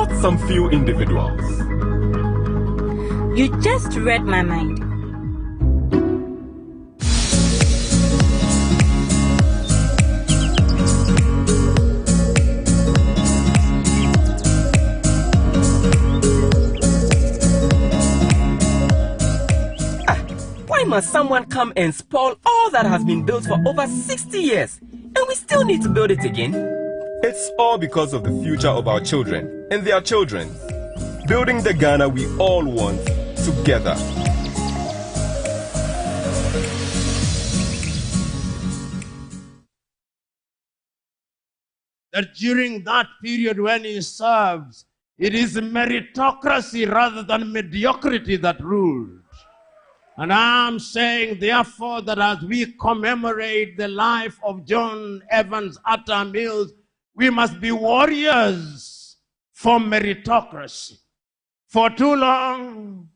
not some few individuals. You just read my mind. Why must someone come and spoil all that has been built for over 60 years, and we still need to build it again? It's all because of the future of our children and their children. Building the Ghana we all want together. That during that period when he serves, it is meritocracy rather than mediocrity that ruled. And I'm saying, therefore, that as we commemorate the life of John Evans Atta Mills, we must be warriors for meritocracy. For too long,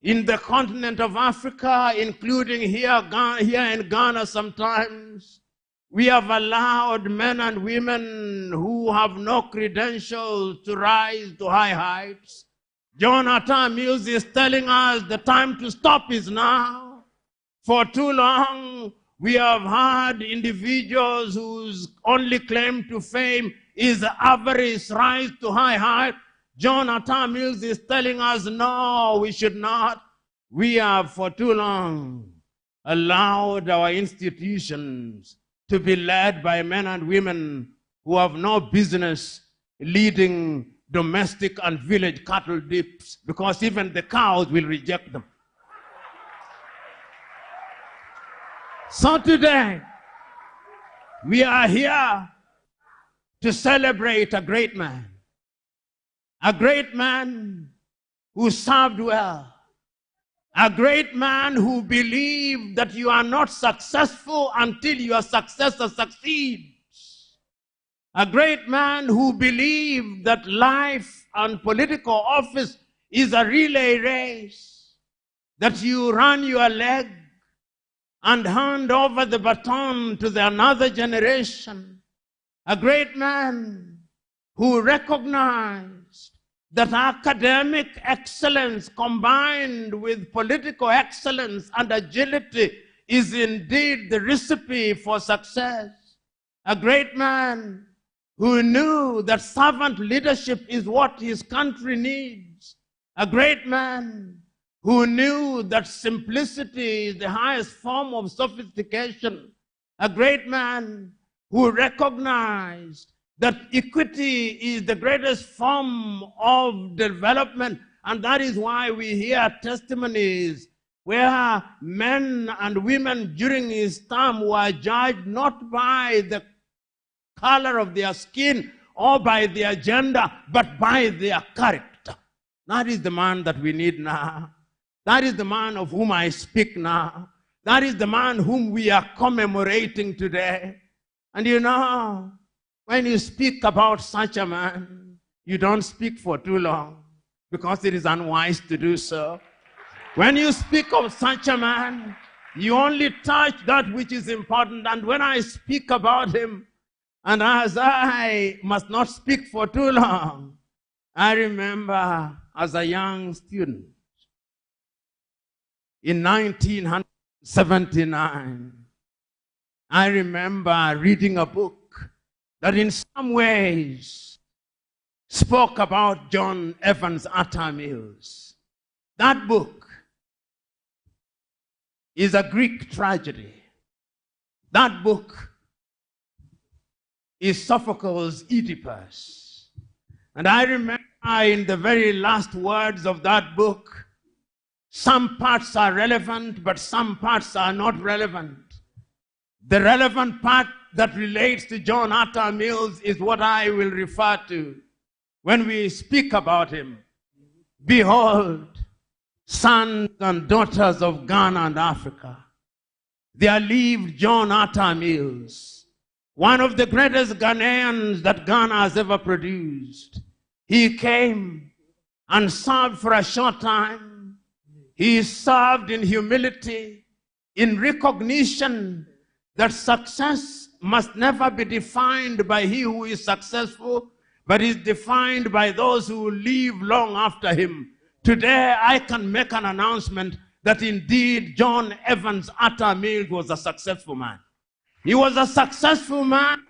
in the continent of Africa, including here in Ghana sometimes, we have allowed men and women who have no credentials to rise to high heights. John Atta Mills is telling us the time to stop is now. For too long, we have had individuals whose only claim to fame is avarice, rise to high height. John Atta Mills is telling us, no, we should not. We have for too long allowed our institutions to be led by men and women who have no business leading domestic and village cattle dips, because even the cows will reject them. So today, we are here to celebrate a great man who served well, a great man who believed that you are not successful until your successor succeeds. A great man who believed that life and political office is a relay race, that you run your leg and hand over the baton to another generation. A great man who recognized that academic excellence combined with political excellence and agility is indeed the recipe for success. A great man who knew that servant leadership is what his country needs. A great man who knew that simplicity is the highest form of sophistication. A great man who recognized that equity is the greatest form of development, and that is why we hear testimonies where men and women during his term were judged not by the color of their skin or by their gender, but by their character. That is the man that we need now. That is the man of whom I speak now. That is the man whom we are commemorating today. And you know, when you speak about such a man, you don't speak for too long because it is unwise to do so. When you speak of such a man, you only touch that which is important. And when I speak about him, and as I must not speak for too long, I remember as a young student in 1979, I remember reading a book that in some ways spoke about John Evans Atta Mills. That book is a Greek tragedy. That book is Sophocles' Oedipus. And I remember in the very last words of that book, some parts are relevant, but some parts are not relevant. The relevant part that relates to John Atta Mills is what I will refer to when we speak about him. Behold, sons and daughters of Ghana and Africa, there lived John Atta Mills, one of the greatest Ghanaians that Ghana has ever produced. He came and served for a short time. He served in humility, in recognition that success must never be defined by he who is successful, but is defined by those who will live long after him. Today, I can make an announcement that indeed John Evans Atta Mills was a successful man. He was a successful man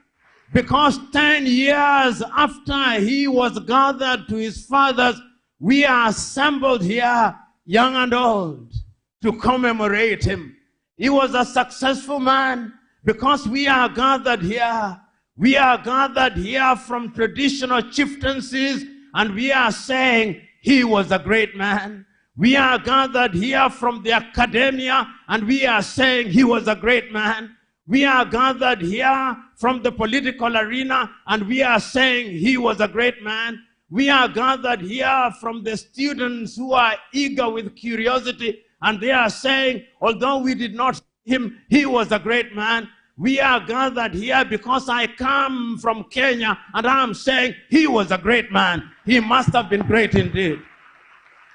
because 10 years after he was gathered to his fathers, we are assembled here, young and old, to commemorate him. He was a successful man because we are gathered here. We are gathered here from traditional chieftaincies, and we are saying he was a great man. We are gathered here from the academia, and we are saying he was a great man. We are gathered here from the political arena, and we are saying he was a great man. We are gathered here from the students who are eager with curiosity, and they are saying, although we did not see him, he was a great man. We are gathered here because I come from Kenya, and I am saying he was a great man. He must have been great indeed.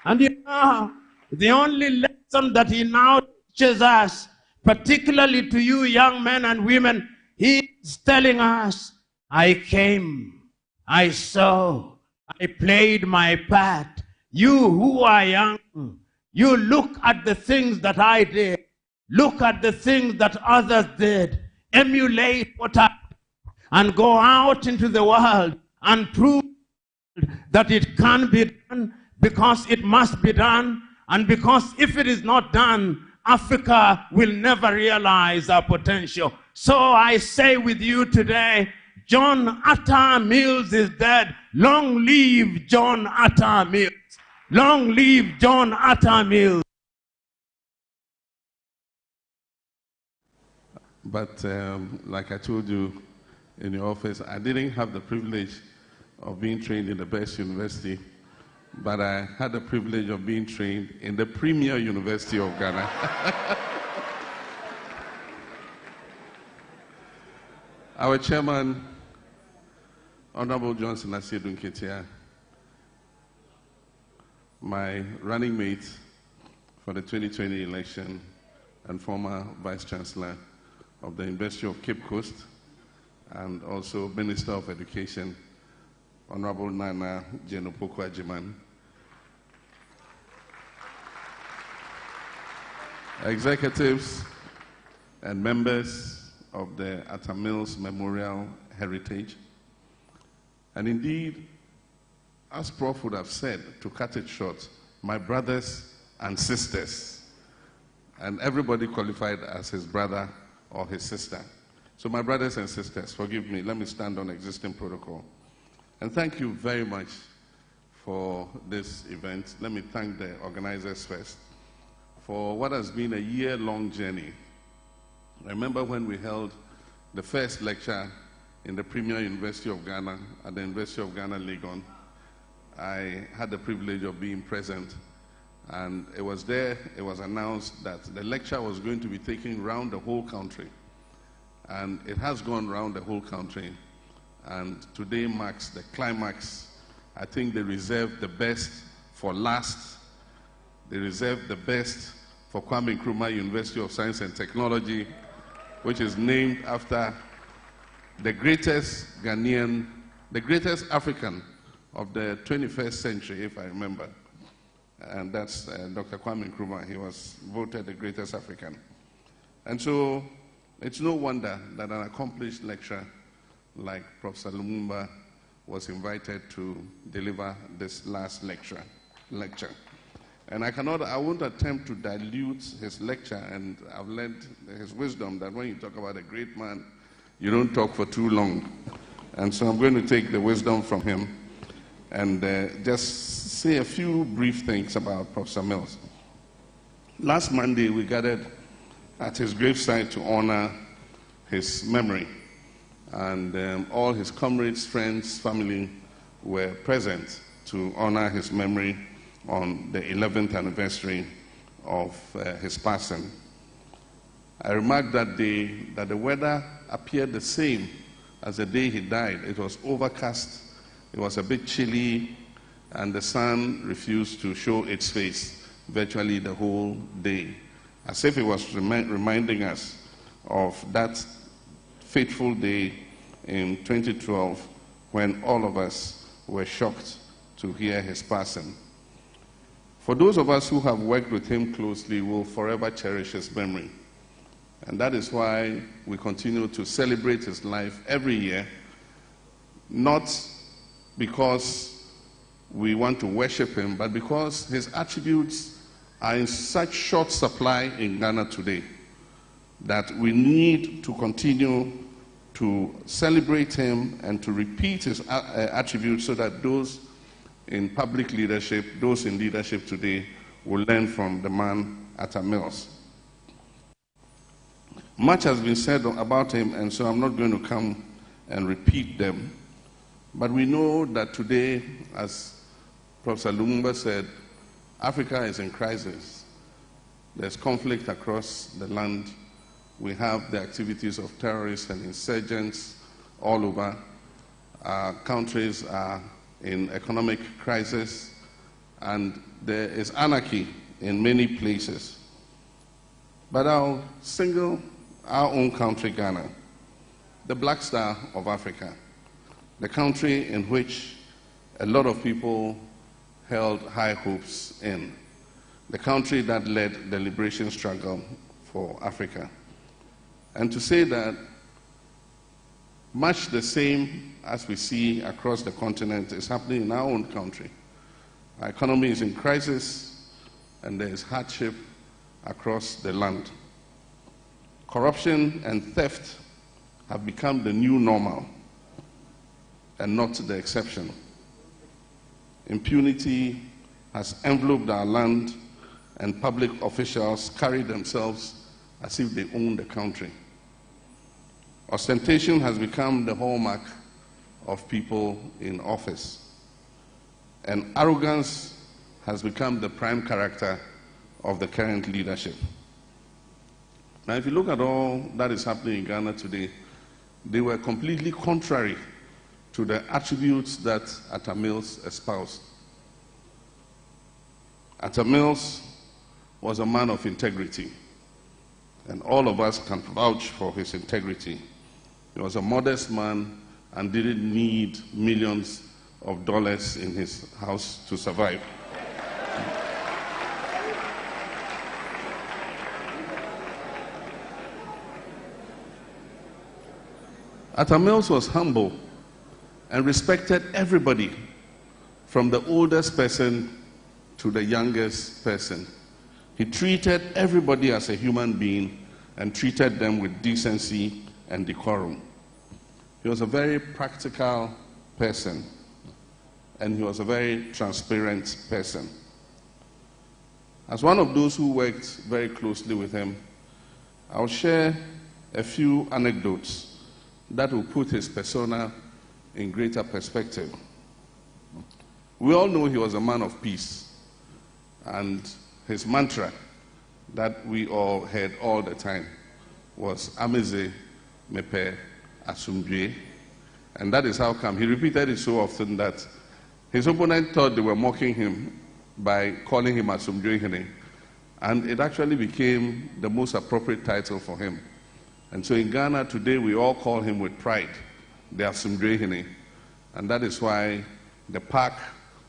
And you know, the only lesson that he now teaches us, particularly to you young men and women, he is telling us, I came, I saw, I played my part. You who are young, you look at the things that I did. Look at the things that others did. Emulate what I did, and go out into the world and prove that it can be done, because it must be done, and because if it is not done, Africa will never realize our potential. So I say with you today, John Atta Mills is dead. Long live John Atta Mills. Long live John Atta Mills. But like I told you in your office, I didn't have the privilege of being trained in the best university, but I had the privilege of being trained in the premier university of Ghana. Our chairman, Honorable Johnson Asiedu Nketia, my running mate for the 2020 election and former Vice Chancellor of the University of Cape Coast, and also Minister of Education, Honorable Nana Jenopoko Ajiman, executives and members of the Atta Mills Memorial Heritage, and indeed, as Prof would have said, to cut it short, my brothers and sisters, and everybody qualified as his brother or his sister. So my brothers and sisters, forgive me, let me stand on existing protocol. And thank you very much for this event. Let me thank the organizers first for what has been a year-long journey. I remember when we held the first lecture in the Premier University of Ghana at the University of Ghana, Legon. I had the privilege of being present, and it was there, it was announced that the lecture was going to be taken around the whole country. And it has gone around the whole country. And today marks the climax. I think they reserved the best for last. They reserved the best for Kwame Nkrumah University of Science and Technology, which is named after the greatest Ghanaian, the greatest African of the 21st century, if I remember. And that's Dr. Kwame Nkrumah. He was voted the greatest African. And so it's no wonder that an accomplished lecturer like Professor Lumumba was invited to deliver this last lecture. And I won't attempt to dilute his lecture, and I've learned his wisdom that when you talk about a great man, you don't talk for too long. And so I'm going to take the wisdom from him and just say a few brief things about Professor Mills. Last Monday, we gathered at his gravesite to honor his memory. And all his comrades, friends, family were present to honor his memory on the 11th anniversary of his passing. I remarked that day that the weather appeared the same as the day he died. It was overcast, it was a bit chilly, and the sun refused to show its face virtually the whole day, as if it was reminding us of that fateful day in 2012 when all of us were shocked to hear his passing. For those of us who have worked with him closely, will forever cherish his memory. And that is why we continue to celebrate his life every year, not because we want to worship him, but because his attributes are in such short supply in Ghana today that we need to continue to celebrate him and to repeat his attributes so that those in public leadership, those in leadership today, will learn from the man Atta Mills. Much has been said about him, and so I'm not going to come and repeat them. But we know that today, as Professor Lumumba said, Africa is in crisis. There's conflict across the land. We have the activities of terrorists and insurgents all over. Our countries are in economic crisis, and there is anarchy in many places. But I'll single our own country, Ghana, the black star of Africa, the country in which a lot of people held high hopes in, the country that led the liberation struggle for Africa. And to say that much the same as we see across the continent is happening in our own country. Our economy is in crisis, and there is hardship across the land. Corruption and theft have become the new normal and not the exception. Impunity has enveloped our land, and public officials carry themselves as if they own the country. Ostentation has become the hallmark of people in office, and arrogance has become the prime character of the current leadership. Now, if you look at all that is happening in Ghana today, they were completely contrary to the attributes that Atta Mills espoused. Atta Mills was a man of integrity, and all of us can vouch for his integrity. He was a modest man and didn't need millions of dollars in his house to survive. Atta Mills was humble and respected everybody, from the oldest person to the youngest person. He treated everybody as a human being and treated them with decency and decorum. He was a very practical person, and he was a very transparent person. As one of those who worked very closely with him, I'll share a few anecdotes that will put his persona in greater perspective. We all know he was a man of peace, and his mantra that we all heard all the time was Ameze Mepe Asumdwe, and that is how come he repeated it so often that his opponent thought they were mocking him by calling him Asumdwe Hene, and it actually became the most appropriate title for him. And so in Ghana today, we all call him with pride the Asumdwe Hene, and that is why the park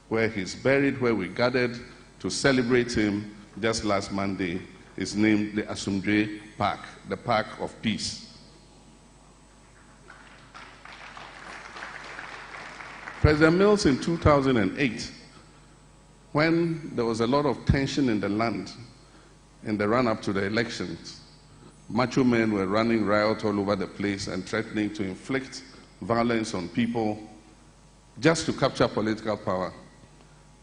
where he's buried, where we gathered to celebrate him just last Monday, is named the Asumdwe Park, the Park of Peace. President Mills in 2008, when there was a lot of tension in the land in the run-up to the elections, macho men were running riot all over the place and threatening to inflict violence on people just to capture political power.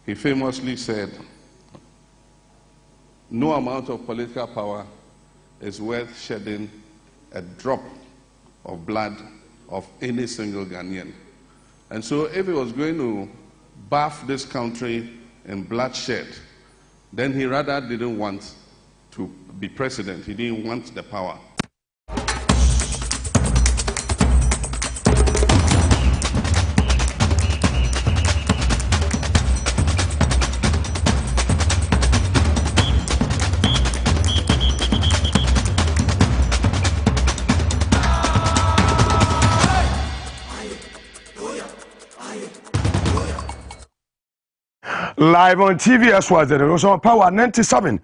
He famously said, "No amount of political power is worth shedding a drop of blood of any single Ghanaian." And so if he was going to bath this country in bloodshed, then he rather didn't want to be president. He didn't want the power. Live on TV as well as it was on Power 97.9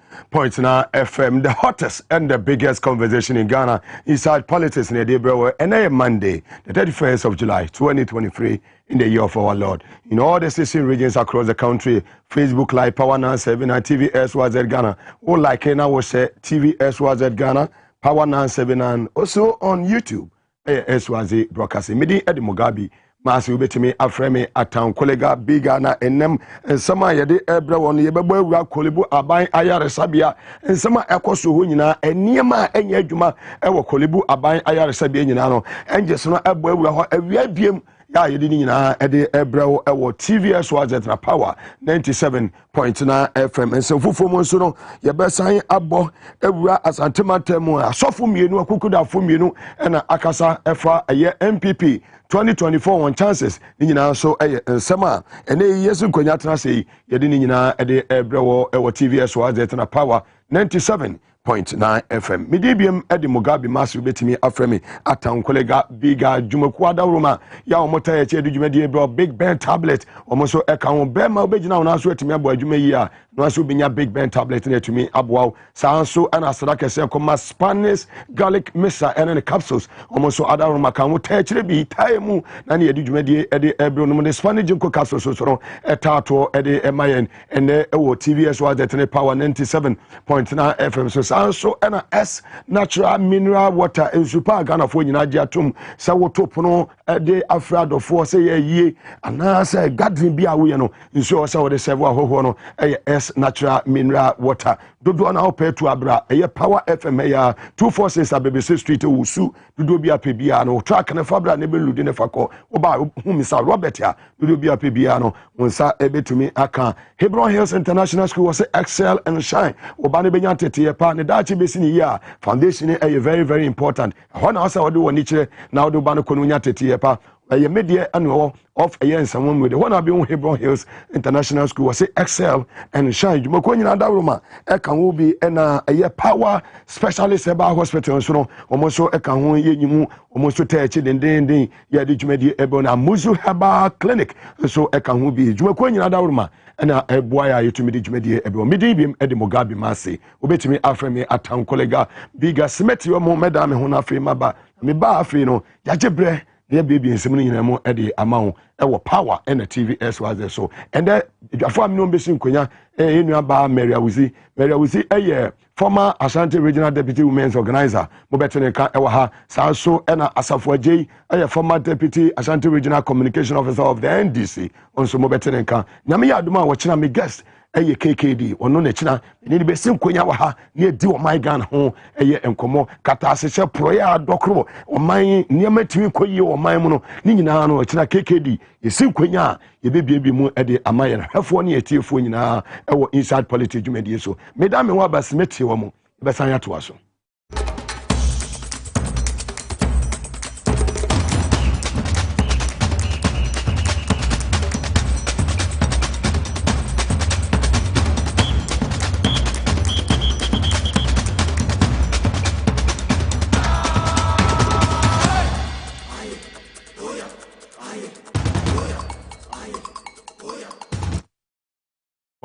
FM, the hottest and the biggest conversation in Ghana inside politics in the day, bro. And a Monday, the 31st of July, 2023, in the year of our Lord. In all the 16 regions across the country, Facebook Live, Power 97 and TV as well as Ghana. All like now was TV as well as Ghana, Power 97 and also on YouTube as well as broadcasting. Midi Eddie Mugabe Maase ubetimi afreme atan kolega biga na enem nsama yede ebra won yebebo awura kolebu aban ayaresabia nsama ekoso ho nyina eniema enya adwuma ewo kolebu aban ayaresabia nyina no enjes no ebo awura ho awia biem ya yede nyina ede ebra wo ewo TVS wazet na Power 97.9 FM nsofofo mo nso no yebesan abo awura asantematemu asofo mienu akukudafo mienu na akasa efa eye MPP 2024 on chances ni nyina so nsema ene yesu nkonya tena sei yede ni nyina ede ebrewo ewo TVS wazet na Power 97.9 FM. Midibiem Edi Mugabe Maase ubetimi afremi atan kolega biga jumaku adawroma ya omota ye che djumadi ebro Big Ben tablet omoso eka ho bema obegina wona so etimi abo adwuma yi a no so binya Big Ben tablet na etumi aboaw sanso ana sadaka se koma Spanish garlic mixer and capsules omoso adawroma kan wo ta kire bi taemu na ne djumadi edi ebro no Spanish jinko capsules so etato edi emayen ene ewo TVS wazet Power 97.9 FM so also S natural mineral water ensupa Ghana fo nyina gye atom sa wotopo no de afrado fo se ye ana se garden bia wo ye no nso se wo de serve ahoho no S natural mineral water dodo na opetu abra Power FM ya 246 abebese street wusu dodo bia pe bia no track na fabra ne belude ne fako oba humisa Robert ya dodo bia pe bia no wonsa ebetumi aka Hebron Hills International School was excel and shine oba ne benya tete pa ne dachi besi ni ya foundation is very very important hona asa wode woni kire na wode ba no kono nya tete pa media annual of a year and someone with the one of Hebron Hills International School was excel and shine jumako nyina dawroma e kan wo bi na a Power specialist about hospital so no omoso e kan ho yenyimu omoso techi den ya de jumadi ebo na muzu herbal clinic so e kan ho bi jumako nyina dawroma na eboa ya yetumi de jumadi ebo midibim Edi Mugabe Maase obetimi afremi atan kolega biga smeti wo mo meda me ho na afre maba me ba afre no yagebre the baby and some in Eddie amount our Power and the TVS was there so and that for me no be sin konya in ba Mary Awuzi a former Ashanti Regional Deputy Women's Organizer Mobetene ka ewa ha so ena Asafo J a former Deputy Ashanti Regional Communication Officer of the NDC onso Mobetene ka nyame ya aduma wo china me guest KKD ono na china ni be sim konya wa ha na di o my Ghana ho enkomo kata asese proya adokro o man niam atimi koyi o man mu no ni nyina no china KKD yesim konya ye bebie mu de amaye na hafo ne etiefo nyina ewo inside politics jumedie so medame wa basimeti wo mu be san ya to aso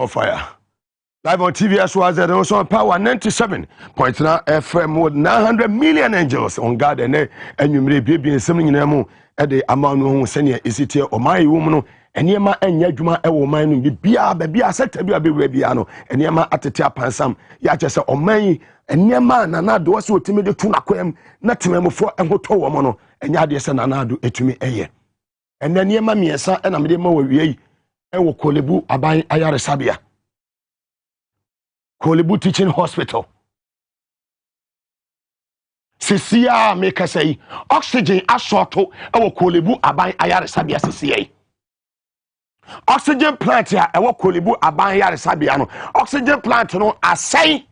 fire live on TV as well as also on Power 97.9 FM with 900 million angels on God and enumere baby and something in mu e de amount no senior isitie o mai wo mu no eniema enya adwuma e wo man no bibia bia sector bia be bia no eniema atete apansam ya chese o man eniema na do so otimi de tu nakwam na temamfo ehoto wo mo no enya de se na do etumi eye eniema miesa na mede ma wo wiei ewo kolebu aban ayaresabia kolebu teaching hospital sisia make say oxygen asoto ewo kolebu aban ayaresabia sisia oxygen plant ya ewo kolebu aban ayaresabia no oxygen plant no asai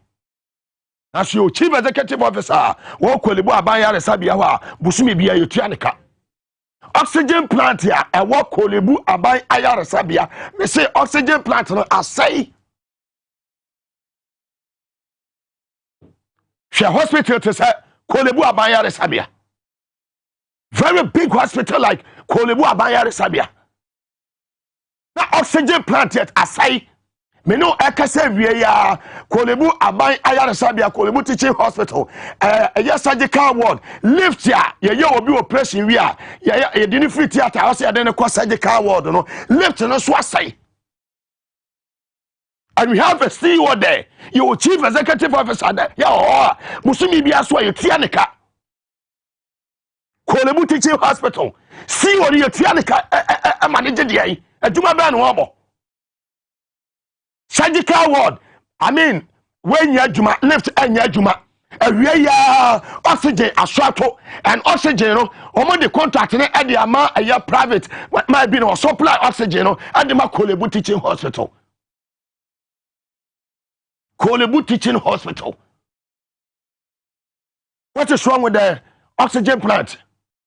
as your chief executive officer wo kolebu aban ayaresabia ho a busumi bia yetuaneka oxygen plant ya ewo kolebu aban ayaresabia me say oxygen plant no asai she hospital to say kolebu aban ayaresabia very big hospital like kolebu aban ayaresabia na oxygen plant yet asai me no ekase wie ya Kolebu aban ayaresabia Kolebu teaching hospital a surgical ward lift ya ye obi operation wi a ye dini free theater o se ya den ko surgical ward no lift no so asai. And we have a CEO there, your chief executive officer there. Yeah, Musumi Bia so you Tianika. Kolebu teaching hospital. CEO you Tianika manager there. A Juma ban wobo. Surgical ward. I mean, when you Juma left and ya Juma. We ya oxygen aswato and oxygen no omo the contract at the amount a year private might be no supply oxygen no at the Kolebu teaching hospital. Kolebu teaching hospital. What is wrong with the oxygen plant?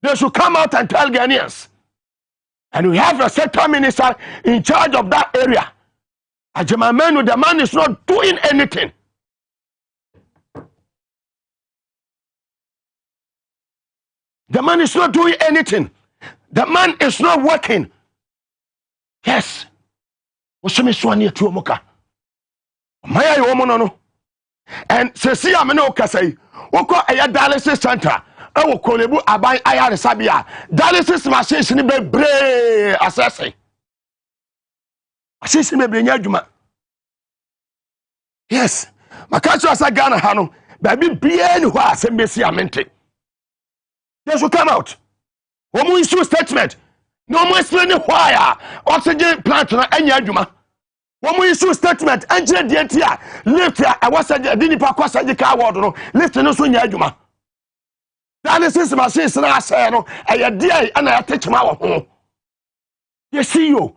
They should come out and tell Ghanaians. And we have a sector minister in charge of that area. Ajamamenu, the man is not doing anything. The man is not doing anything. The man is not working. Yes. Osumi swani tu omoka. Maya yomo no. And sesi amene okasai. Woko eya dialysis center. Ewo Kolebu aban ayaresabia. Dialysis machines ni bebre asese. Asese bebre nya adwuma. Yes. Makacho asa Ghana ha no. Baby bia ni ho asembesi amente. They should come out. Omo issue statement. No more explain why oxygen plant na enya adwuma. Omo issue statement enje de tia lift ya awasa de nipa kwa surgical ward no lift no so nya adwuma. Dialysis machines na ase no eye de ana ya techma wo ho. You see you.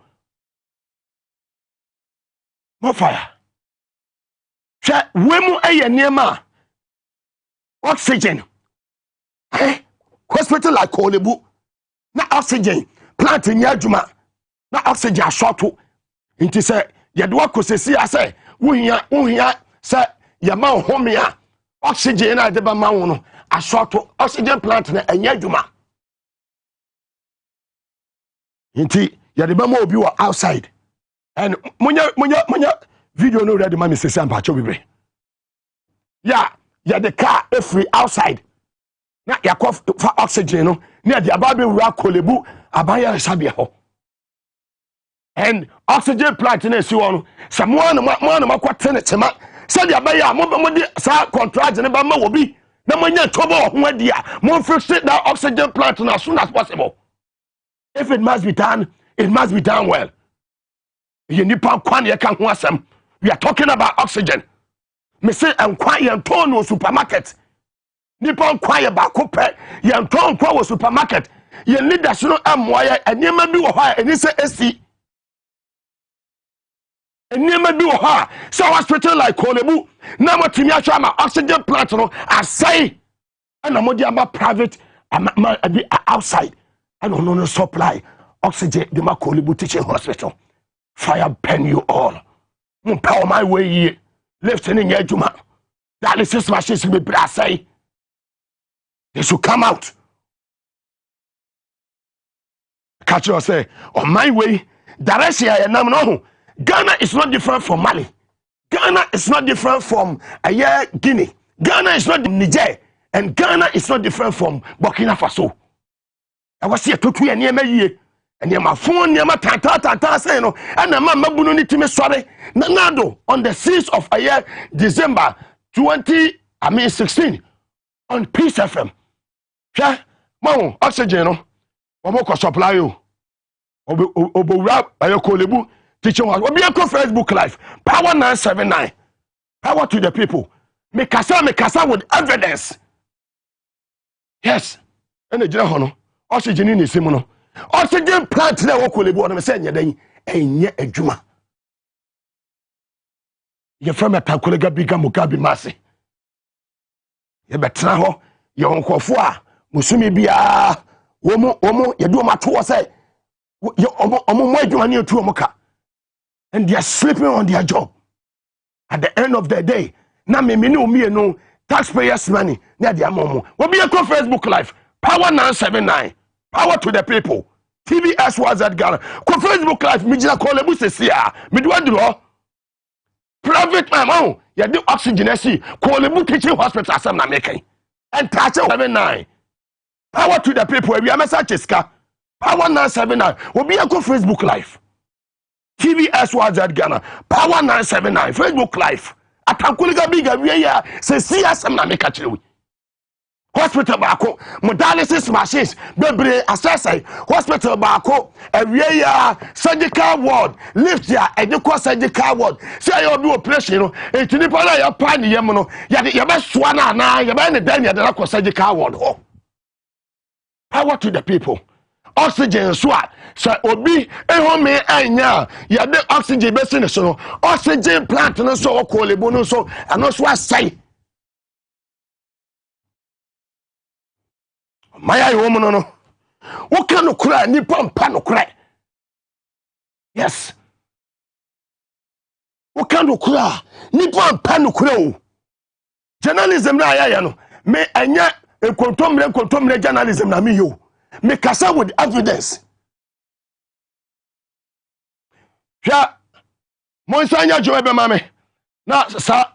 More fire. Sha wemu eye niema oxygen. Hospital like Kolebu na oxygen plant nya adwuma na oxygen ashoto nti se ye de wakosesi ase wohia se ye ma home a oxygen na de ba ma wo no ashoto oxygen plant na anya adwuma nti ye de ba ma obi wa outside and munya video no ready ma me sesi ampa cho bibre ya ye de car free outside na yakof for oxygen no na the ababe wura Kolebu abaya sabia ho and oxygen plant na si wono samoa na makwate ne tema se the abaya mo de sa contract ne ba ma wobi na manya tobo ho adi a mo fix that oxygen plant as soon as possible. If it must be done, it must be done well. You nipa kwan ye kan ho asem. We are talking about oxygen. Me say enkwan ye ton no supermarket. Nippon kwaya ba kope yan ton kwa wo supermarket ye leaders no amoya enema bi wo ha eni se esi enema bi wo ha so hospital like Kolebu na motimi atwa ma oxygen plant no asai na modi ama private outside and no supply oxygen de ma Kolebu teaching hospital. Fire burn you all. Power my way here left in your juma dialysis machines be brasai. They should come out. Catch you say, on my way, Ghana is not different from Mali. Ghana is not different from Guinea. Ghana is not Niger. And Ghana is not different from Burkina Faso. I was here to 2 years near and near my phone, near my tata say no, and a man Mabununi Timmy sorry. Nanado on the 6th of December 2016 on Peace FM. Sha, mama, oxygen no. Obo ko supply you. Obo rap ayo Kolebu teaching us. Obi ko Facebook live. Power 979. Power to the people. Me kasa with evidence. Yes. Ene jira ho no. Oxygen ni simu no. Oxygen plant na wo Kolebu no me say nya dan enye adwuma. Ye from a kolega biga Mugabe Maase. Ye betra ho ye onkofo a Musumi bia womo ye do mato say omo mo adwuma ne etu omoka and they are sleeping on their job. At the end of the day na me no taxpayers money na dia momo. We be a Facebook live. Power 979. Power to the people. TBS was at Ghana. Ko Facebook live me jina call ebu sesia. Me do adro. Private man ya di oxygen esi call ebu teaching hospital asem na making. And touch 79. Power to the people. We are message Power 979. Obi go Facebook live. TBS was at Ghana. Power 979. Facebook live. Atankuliga biga we ya se see asem na make achire. Hospital baako dialysis machines bebre assessai hospital baako awie ya surgical ward lift ya ediko surgical ward say you do operation no etini pa na ya pa ne yem no ya be soa na ya be ne dan ya de na surgical ward ho. Power to the people. Oxygen so say obi ehome anya ya de oxygen be se ne so no oxygen plant no so okolebu no so ano so asai. Maya yomo no. Woka no kura ni pampa no kura. Yes. Woka no kura ni pampa no kura o. Journalism na ya no. Me anya kontomre journalism na me yo. Me kasa with evidence. Hwa Monsanya Joe be mame. Na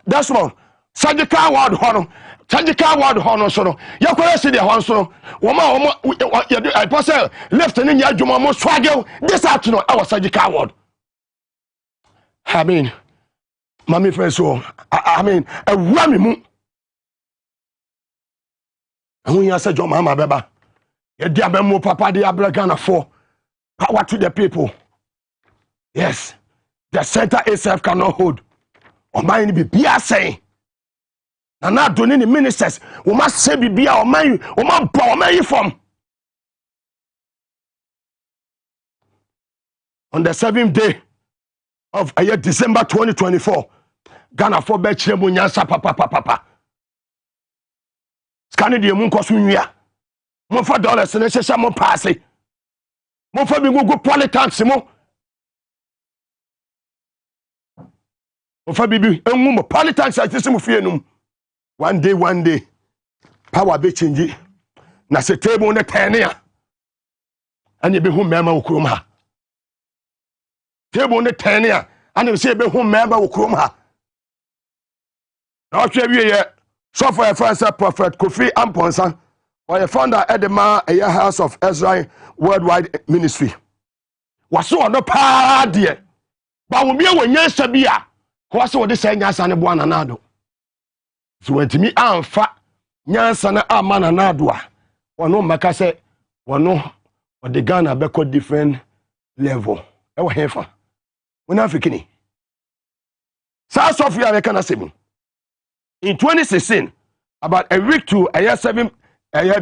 that's one. Surgical ward hono. Surgical ward hono so no yakwara se de hon so no wo I pass left ni nya adwuma mo swagel this afternoon our surgical ward. I mean mami friend so I mean awura me mu ahun ya se joma ma beba ye dia be mo papa de Ghana for power to the people. Yes, the center itself cannot hold o mind be bia saying na na do ni ministers we must say bibia o man from on the 7th day of December 2024 Ghana for be chire mu nyansa papa scan de mu nkoso nwia mo fa dollars ne hyehyɛ mo paase mo fa bi gugu politics mo fa bibi enwu mo politics atisi mo fie num. One day, power be change. Na se table ne tenia. And you be who member ukruma. Table ne tenia. And you say be who member ukruma. Now we so for a friend Prophet Kofi Amponsan, or a founder at the House of Ezra Worldwide Ministry. Was so no pa dear. But we be when yes sabia. What's what they say yes and one another. So when to me amfa nyansa na amana na adoa wono maka se wono the Ghana be different level e wo hefa wona afikini sa Sophia be kana semi in 2016 about a week to a year 7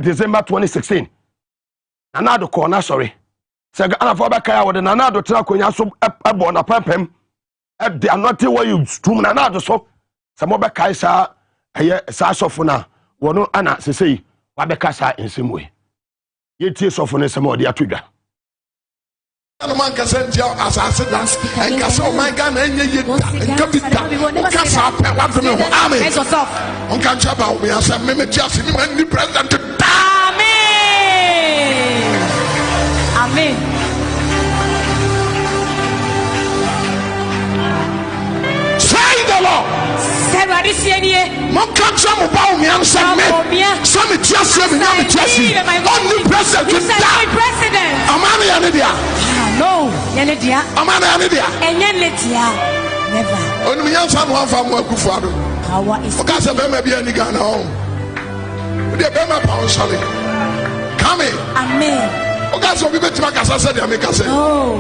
December 2016 anado corner sorry se Ghana for be kai wo de anado tra konya so ebo na pampam e de anote where you stum na anado so se mo be kai sa sa sofuna wono ana sesei wabeka sa ensemwe yetie sofuna se mo de atodwa no man ka sentia asase dance en ka so man ga na enye yeda kapita ka sa pe wa do me ho amen on kan chaba o me asa me tiase ni man ni president amen say the Lord. Mon cancer mo ba o mi answer me. So me tiase me na me tiase. Only president. Amana ya ne dia. No, ya ne dia. Amana ya ne dia. Enye ne dia. Never. Onu mi yansa mo anfa mo akufu ado. Power is. Oka se be ma bia ni Ghana o. We dey be ma pa on sale. Come in. Amen. Oka se obi betima kasa se dia me kasa. Oh.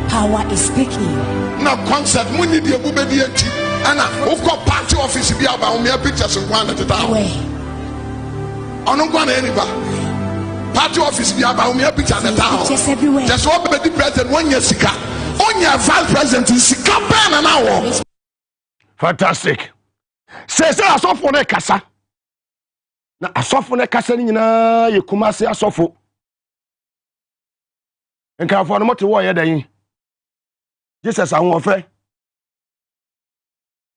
Power is speaking. Na concept mo ni die bu be die ati. Ana ukọ party office bi aba o me pictures nkwan na teta. Ono nkwan na eniba. Party office bi aba o me pictures na teta. Just what be the president one year sika. Onya vice president sika ba na na wo. Fantastic. Say asofo na kasa. Na asofo na kasa ni nyina ye Kumasi asofo. Enka fo no mote wo ye dan. Jesus awon ofe.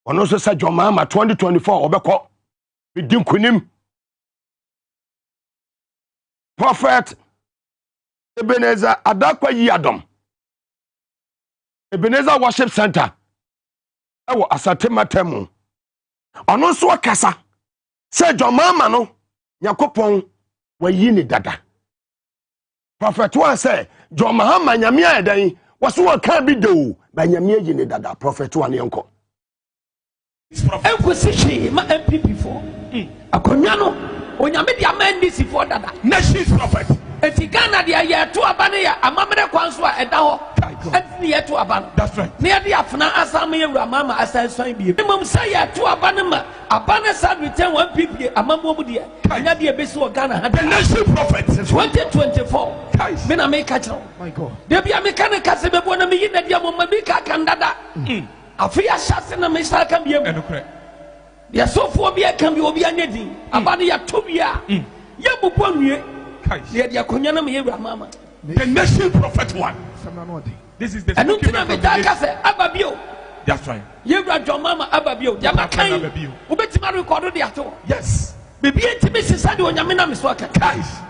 Ono so sa Joma ma 2024 obekọ bidin kunim. Prophet Ebenezer Adakwa Yadom. Ebenezer Worship Center. Ewo Asatema Temu. Ono so akasa. Se Jomama no Yakopon wa yini dada. Prophet one say Jomama nyamia edan waso aka bi do ba nyamia yini dada. Prophet one yanko. Enkwesishi ma MPP for. Akonya no onyame dia mandisi for dada. Nation's prophet. Eti Ghana dia ye to abane ya amamere kwanso a eda ho. Eti ye to abane. That's right. Ne dia afna asame yewura mama asan swan bi. Mum say ye to abane ma abane sad return 1 pp amamo mu dia. Anya dia besi o Ghana ha. The nation prophet 2024. Me na me ka kiro. My God. Dey bia me kan kase bebo na me yi na dia mo ma bi ka kan dada. Afia shase na me sa kan biem. Enokre. Dia sofo bi kan bi obi anya din. Abane ya to bia. Ye bubu anwie. The nation prophet one. This is the document of the nation. That's right. You got your mama Ababio. Yamakai. Ubetima record the ato. Yes. Baby, Timmy said on Yamina Miswaka. Guys.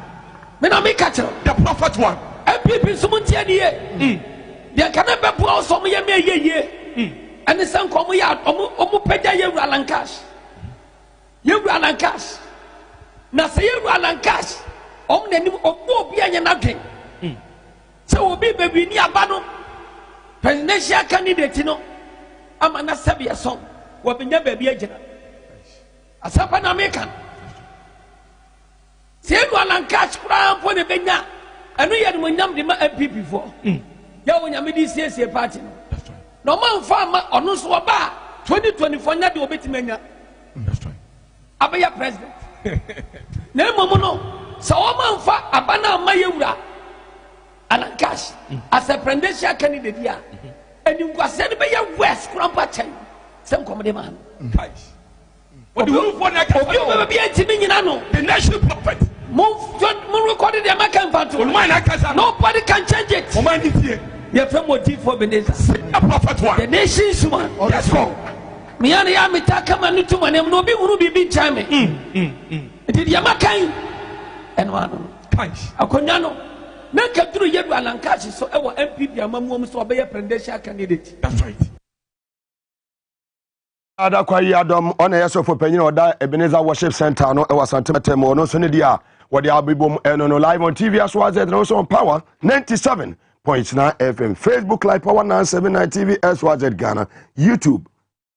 Menamikacho. The prophet one. And people Sumuntia. There can never blow some ye. And the sun come out. Omupeda Yewalankash. Yewalankash. Nasa Yewalankash. Omne obo bia nya nadwen se obi bebi ni aba no presidential candidate no ama na sabia song wo benya bebi agina asapa na American se no alankash kura mpo ne benya anu ye no nyam de ma MPP for ya wo nyam di CC party no no man fa ma ono so oba 2024 nya de obetimanya that's right abaya president na momo no so woman fa abana mayewura alankash as a presidential candidate ya and you go send me your west grandpa chen some comedy man guys what do you for that obi be antimi nyina no the nation prophet mo recorded the American photo nobody can change it o man here you from motive for Beneza the prophet one the nation's one yes go me and ya mitaka manutu manem no bi hunu bibi chame did Yamakan and one guys akonya no na kaduru yedu alankashi so ewo MPP amamuom so obeye presidential candidate that's right Adakwa Yadom on a yeso for penyin oda Ebenezer Worship Center no ewa santemetem no so ne dia wo de abibom eno no live on TV as well as also on Power 97.9 FM Facebook Live Power 979 TV as well as Ghana YouTube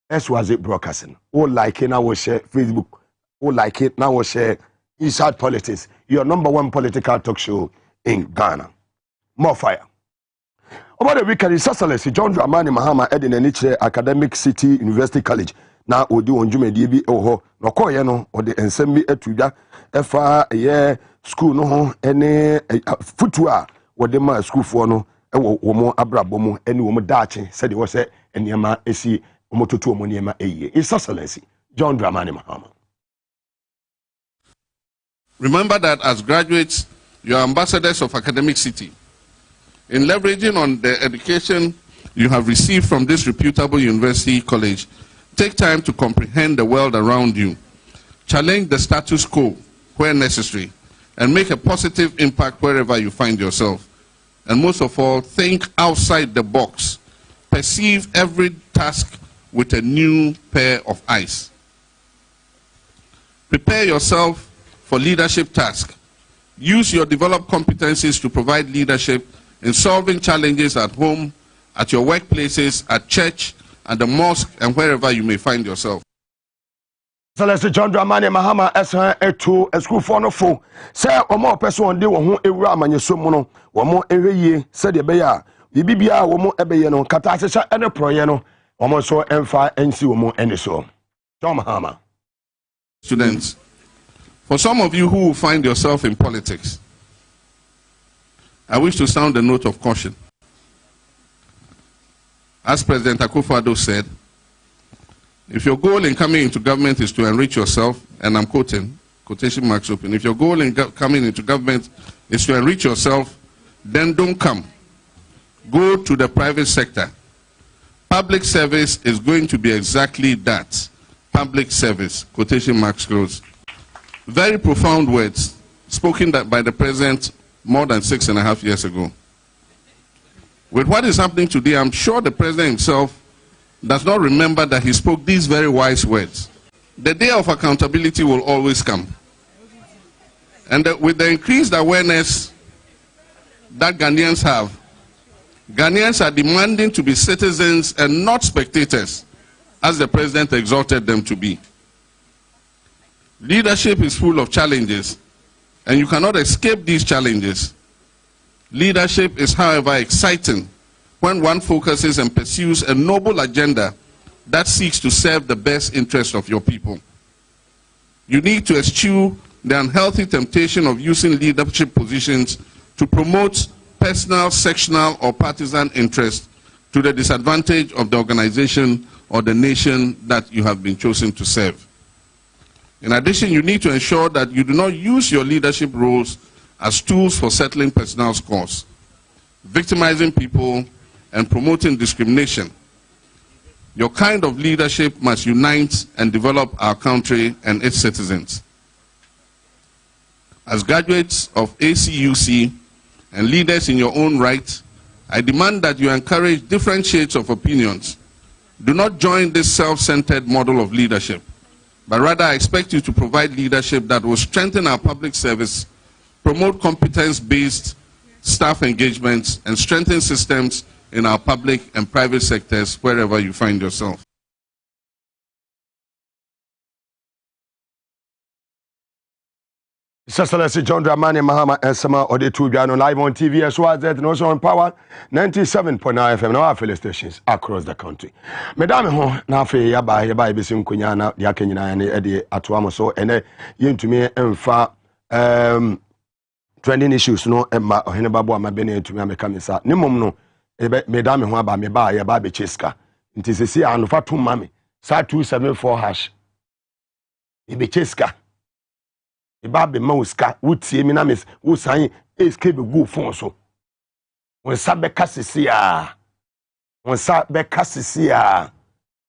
as well as broadcasting all like it now we share Facebook all like it now we share Inside Politics, your #1 political talk show in Ghana. More fire. Over the weekend, His Excellency John Dramani Mahama Edin Eniche Academic City University College. Now, Odi Onjume Dibi Oho, no Koyano, or the Ensemble Etuda, FA, yeah, school no, any footwear, what the ma school for no, Womo Abrabomo, any woman Dachi, said it was a Enyama Esi, Omototu Moniema Eye. His Excellency John Dramani Mahama. Remember that as graduates, you are ambassadors of Academic City. In leveraging on the education you have received from this reputable university college, take time to comprehend the world around you, challenge the status quo where necessary, and make a positive impact wherever you find yourself. And most of all, think outside the box. Perceive every task with a new pair of eyes. Prepare yourself for leadership tasks. Use your developed competencies to provide leadership in solving challenges at home, at your workplaces, at church, at the mosque, and wherever you may find yourself. Celeste John Dramani Mahama S1A2 a school for no foe. Say, or more person, they won't ever man your sumono, or more every year, said the Baya, the Bibia, or more Ebayano, Katasha, and a Proyano, or more so M5 and see more any so. John Mahama. Students, for some of you who will find yourself in politics, I wish to sound a note of caution. As President Akufo-Addo said, if your goal in coming into government is to enrich yourself, and I'm quoting, quotation marks open, if your goal in coming into government is to enrich yourself, then don't come. Go to the private sector. Public service is going to be exactly that. Public service, quotation marks close. Very profound words spoken by the President more than 6.5 years ago. With what is happening today, I'm sure the president himself does not remember that he spoke these very wise words. The day of accountability will always come. And with the increased awareness that Ghanaians have, Ghanaians are demanding to be citizens and not spectators, as the president exhorted them to be. Leadership is full of challenges, and you cannot escape these challenges. Leadership is, however, exciting when one focuses and pursues a noble agenda that seeks to serve the best interest of your people. You need to eschew the unhealthy temptation of using leadership positions to promote personal, sectional, or partisan interest to the disadvantage of the organization or the nation that you have been chosen to serve. In addition, you need to ensure that you do not use your leadership roles as tools for settling personal scores, victimizing people, and promoting discrimination. Your kind of leadership must unite and develop our country and its citizens. As graduates of ACUC and leaders in your own right, I demand that you encourage different shades of opinions. Do not join this self-centered model of leadership, but rather I expect you to provide leadership that will strengthen our public service, promote competence-based staff engagements, and strengthen systems in our public and private sectors wherever you find yourself. Excellency John Dramani Mahama Ensema Ode Tubiano live on TV as well as and also on Power 97.9 FM now affiliate stations across the country. Madam ho na afi yaba ebesi nkonya na ya kenyina ne ede atoamo so ene yentumi emfa trending issues no emma ohene babo amabene yentumi ameka misa ne mom no madam ho aba me ba ya ba be cheska nti sesi anofa to mame sa 274 hash ibe cheska Ibabe mauska wutie mi na mes wo san escape go phone so won sa be kasisia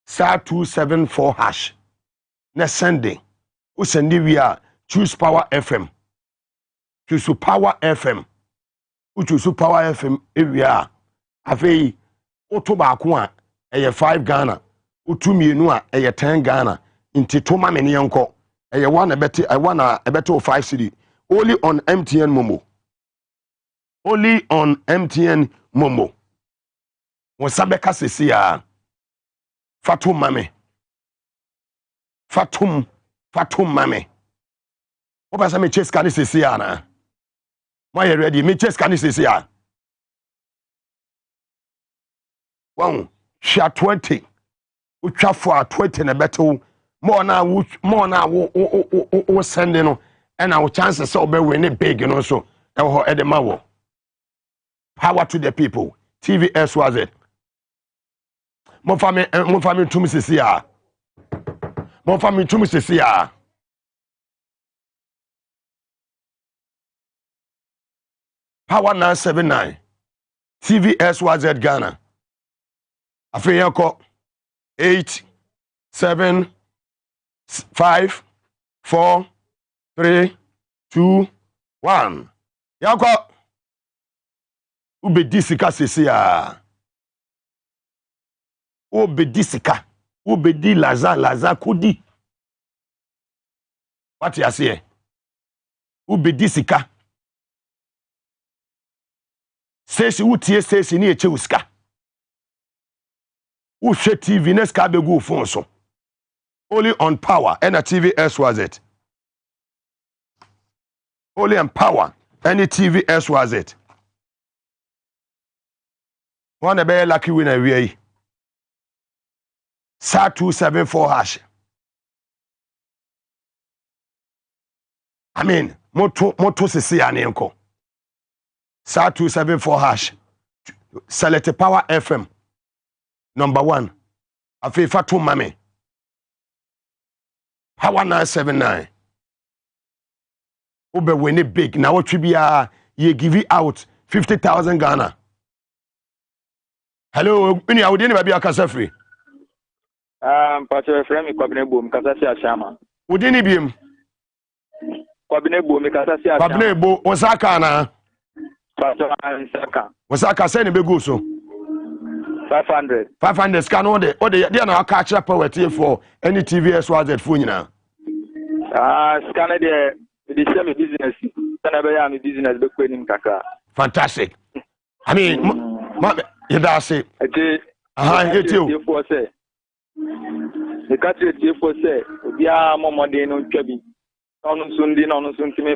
sa 274 hash na sending wo send we a choose power fm choose power fm wo choose power fm ewia afei oto ba ko a eye 5 Ghana otu mienu a eye 10 Ghana nti to ma me ne yenko I want a better 5 cedi only on MTN Momo. Only on MTN Momo. When Sabeka Sisia Fatum Mame. Fatum Mame. What was I chase can Sisia na? My ready, me chase can Sisia. Wow, share 20. Ucha for 20 na better. More now sending no and our chances so be win big you know so e ho edemawo power to the people TVS was it mo fami tumi sisia power 979 TVS was it Ghana afiyako 8 7 5 4 3 2 1 Yako ubedisika sesia ubedisika ubedi laza kodi what you say ubedisika sesi utie sesi ni eche uska uhwe TV neska begu phone so only on power and a TVS was it. Only on power any TVS was it. One a very lucky winner we Sa 274 hash. I mean moto sisi anenko. Sa 274 hash. Select power FM number 1. Afi fatu mame. Power 979. Ube win big. Now what be you give it out 50,000 Ghana. Hello, any I didn't be a free. Pastor Fremi Kwabine Boom, Kasasi Ashama. Udini bim. Kwabine Boom, Kasasi Ashama. Kwabine Bo, Osaka na. Wasaka say ne begu so 500. 500 scan all the there na catch up power for any TVS was at phone nyina. Scan there the same business. Sana be am business be ko nim kakra. Fantastic. I mean, you da say. It you for say. The country you for say, we are more than on Trebi. On Sunday, on Sunday,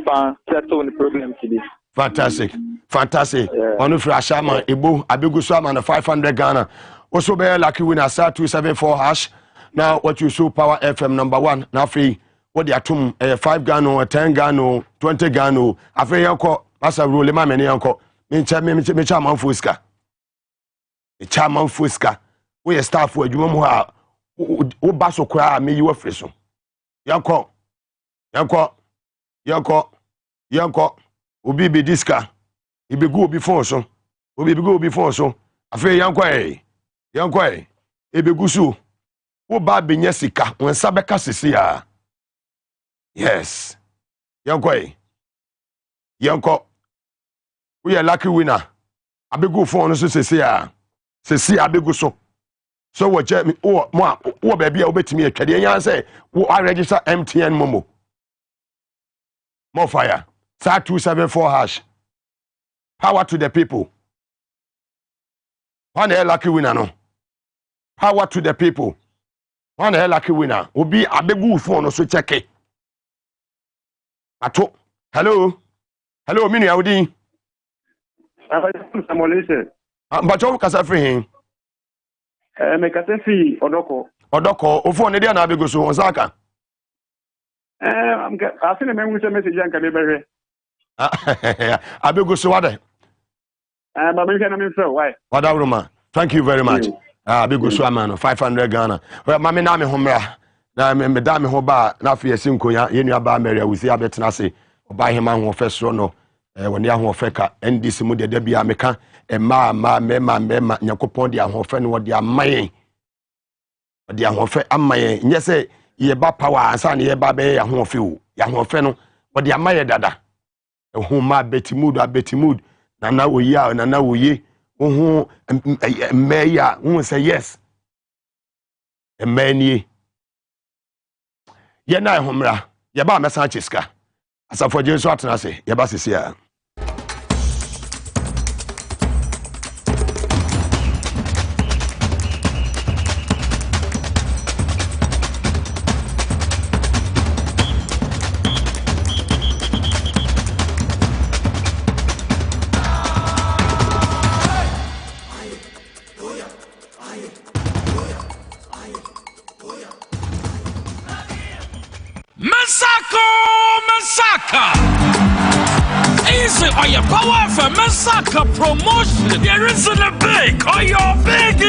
settle the problem today. Fantastic. On for Ashama, Ibu, Abigusa, and 500 Ghana. Also, be lucky winner, star 274 hash. Now, what you saw, Power FM number 1, now free. What they are 5 Ghana, 10 Ghana, 20 Ghana. I feel uncle, Master Rule, my many uncle. Me charman Fuska. A charman Fuska. We are staff for you, who basso cry, me you a friso. Yanko, Ubi be diska. He be go before so. Ubi be go before so. I feel yanko, Ebe gusu. Who bad be nyesika when Sabeka Sisia. Yes. Yanko, we are lucky winner. I be go for no Sisia. Sisia be go so. So what me oh baby I bet me a kadi yan say I register MTN Momo. More fire. Star 274 hash. Power to the people. One lucky winner no. Power to the people. One lucky winner. Obi abegu phone no so check it. Ato. Hello, mini audi. But you kasa free him. Me kasa free Odoko, ofo ne dia na abegu so Osaka. I'm asking me message yanka be behwe. Abegu so wade. But me can me why? Wadawruma. Thank you very much. Abegu so amano 500 Ghana. Well, mama na me homra. Na me da me ho ba na afia sinkonya ye nua ba Maria we see abetena se oba hema ho feso no woni ahofe ka ndc mu de bia meka mema nyakopon de ahofe no de amayen de ahofe amayen nye se ye ba power ansa ne ye ba be ahofe o ya ahofe no de amayen dada ehu ma betimud na woyi ohu meya hu say yes emanie ye na ehomra ye ba mesa chiska asafo jesu atena se ye ba sisia Easy on your Power for Massacre promotion. There isn't a big or you're big.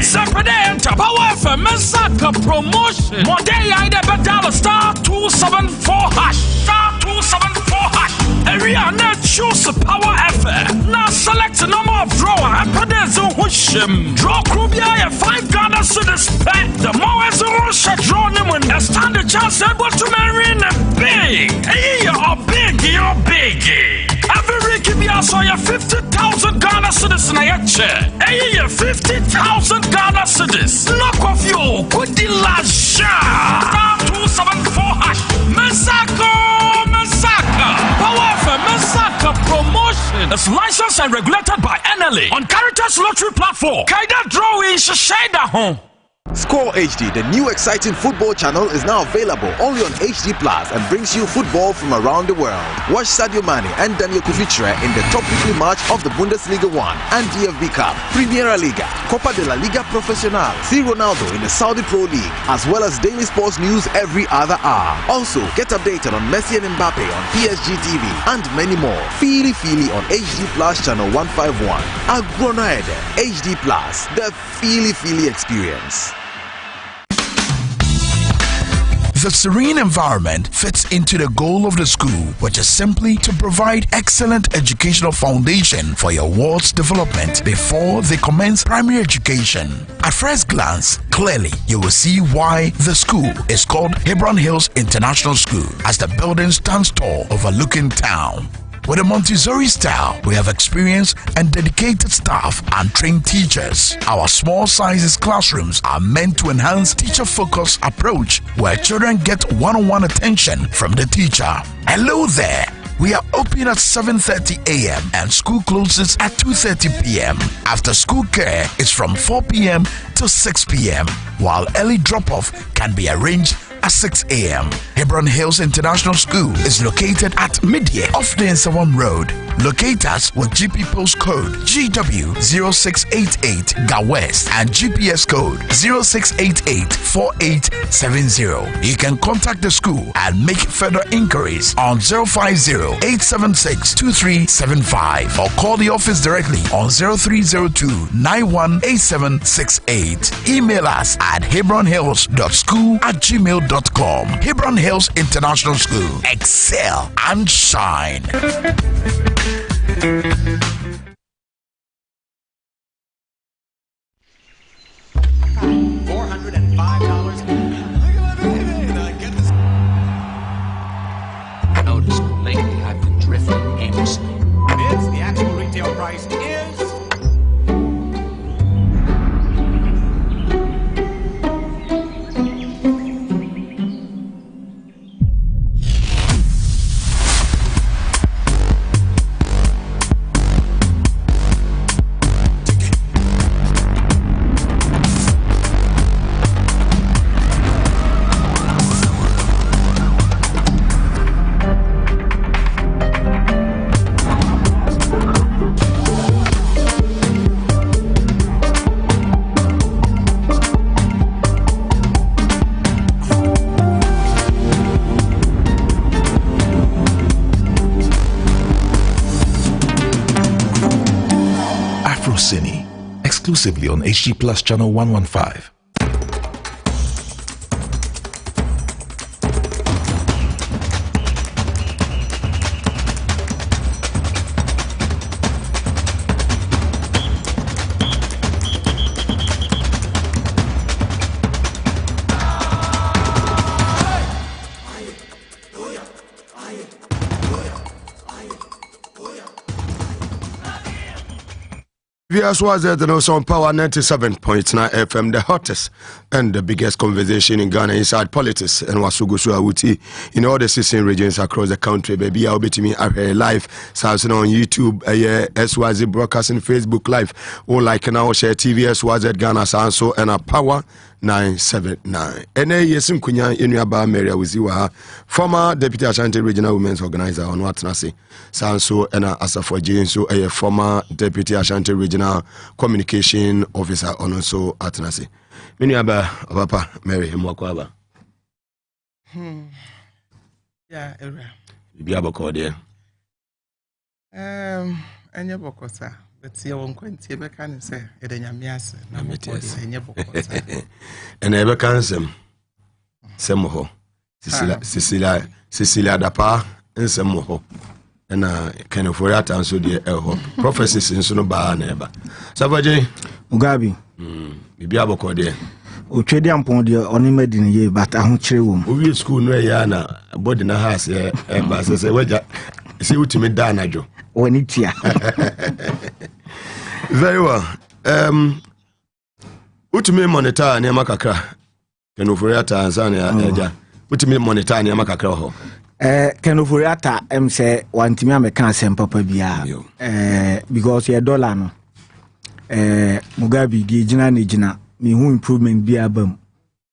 Separate enter Power for Massacre promotion. More day I never dial star 274 hash. Star 274 hash. Area now choose Power FM. Now select the number of drawer and put in the draw Krubia 5 Ghana to the spec. The more as a rush draw them when they stand the chance able to marry in a big. Hey, you're big. Every week you saw your 50,000 Ghana citizens in your chair. Hey, 50,000 Ghana citizens. Knock off your goodie last shot. 274 hash. Massacre. Power for Massacre promotion. It's licensed and regulated by NLA on Caritas Lottery Platform. Kaida drawing Shashada home. Score HD, the new exciting football channel, is now available only on HD Plus and brings you football from around the world. Watch Sadio Mane and Daniel Kufitre in the top weekly match of the Bundesliga 1 and DFB Cup, Primera Liga, Copa de la Liga Profesional, see Ronaldo in the Saudi Pro League, as well as daily sports news every other hour. Also, get updated on Messi and Mbappe on PSG TV and many more. Feely on HD Plus channel 151. Agronaede, HD Plus, the Feely experience. The serene environment fits into the goal of the school, which is simply to provide excellent educational foundation for your ward's development before they commence primary education. At first glance, clearly you will see why the school is called Hebron Hills International School, as the building stands tall overlooking town. With a Montessori style, we have experienced and dedicated staff and trained teachers. Our small sizes classrooms are meant to enhance teacher-focused approach where children get one-on-one attention from the teacher. Hello there. We are open at 7:30 a.m. and school closes at 2:30 p.m. After school care is from 4 p.m. to 6 p.m. while early drop-off can be arranged at 6 a.m. Hebron Hills International School is located at Midye off the Nsawam Road. Locate us with GP postcode GW0688 Ga West and GPS code 06884870. You can contact the school and make further inquiries on 050-876-2375 or call the office directly on 0302-918768. Email us at hebronhills.school@gmail.com. Hebron Hills International School. Excel and shine. $405. Notice lately I've been drifting aimlessly. Bids, the actual retail price is Cine, exclusively on HG Plus channel 115. Viewers, was there to know some power 97.9 FM, the hottest and the biggest conversation in Ghana inside politics and Wasugusu Awuti in all the 16 regions across the country. Baby, I'll be to me live. So on YouTube, SYZ broadcasting, Facebook Live, or like now share TV SYZ Ghana Sanso and a power 979. Yesim Kunya Inuaba Maria Wiziwa, former Deputy Ashanti Regional Women's Organizer on Watnasi, Sanso and Asafo Jinso, a former Deputy Ashanti Regional Communication Officer on also Atnasi. Inuaba, Papa Mary Mwakwaba. Yeah, Biaboko dear. And your bokosa. But see, I won't quite be can say, Edenya Maase, Namatis, and your bokosa. And ever can some Semoho, Cecilia Dapa, and Semoho. And kind of for that answer, dear Elho. Prophecies in Sunoba neighbor. Savaji Mugabe, Biaboko dear. Uchedi ampondi onimedi ni ye but ahun chire wo mu. Owi school no ya na body na house e ba se weja see utimi da na jo. Wani tia. Very well. Utimi monitor na makakra. Kenoforiata ansana ya eja. Utimi monitor na makakra ho. Kenoforiata say wantimi ameka asem papa bia. Because your dollar no. Mugabe di jina ne jina. Me who improvement be abam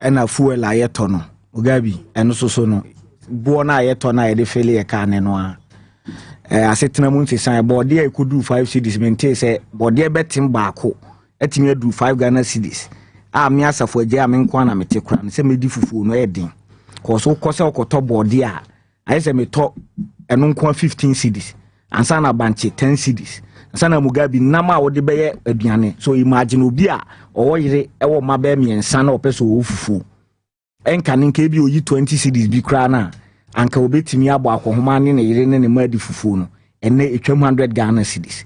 and a fuel a yetono Mugabe and so no born a yetona de failure can no I said to Namunti sign body I could do 5 cities maintain say body betting bako let me do 5 Ghana cedis. Me asa for jamming kwana me take crown say me difufu no edding cause so cause or top body I say me talk and non 15 cedis and sana banche 10 cedis. Sana Mugabe nama wo de beye aduane so imagine obi a owo yire ewo mabe miensa na opeso ofufu enka nka bi oyi 20 cedis bi kra na anka obetimi abo akohoma ne ne yire ne ne madi fufu no enne etwam 100 Ghana cedis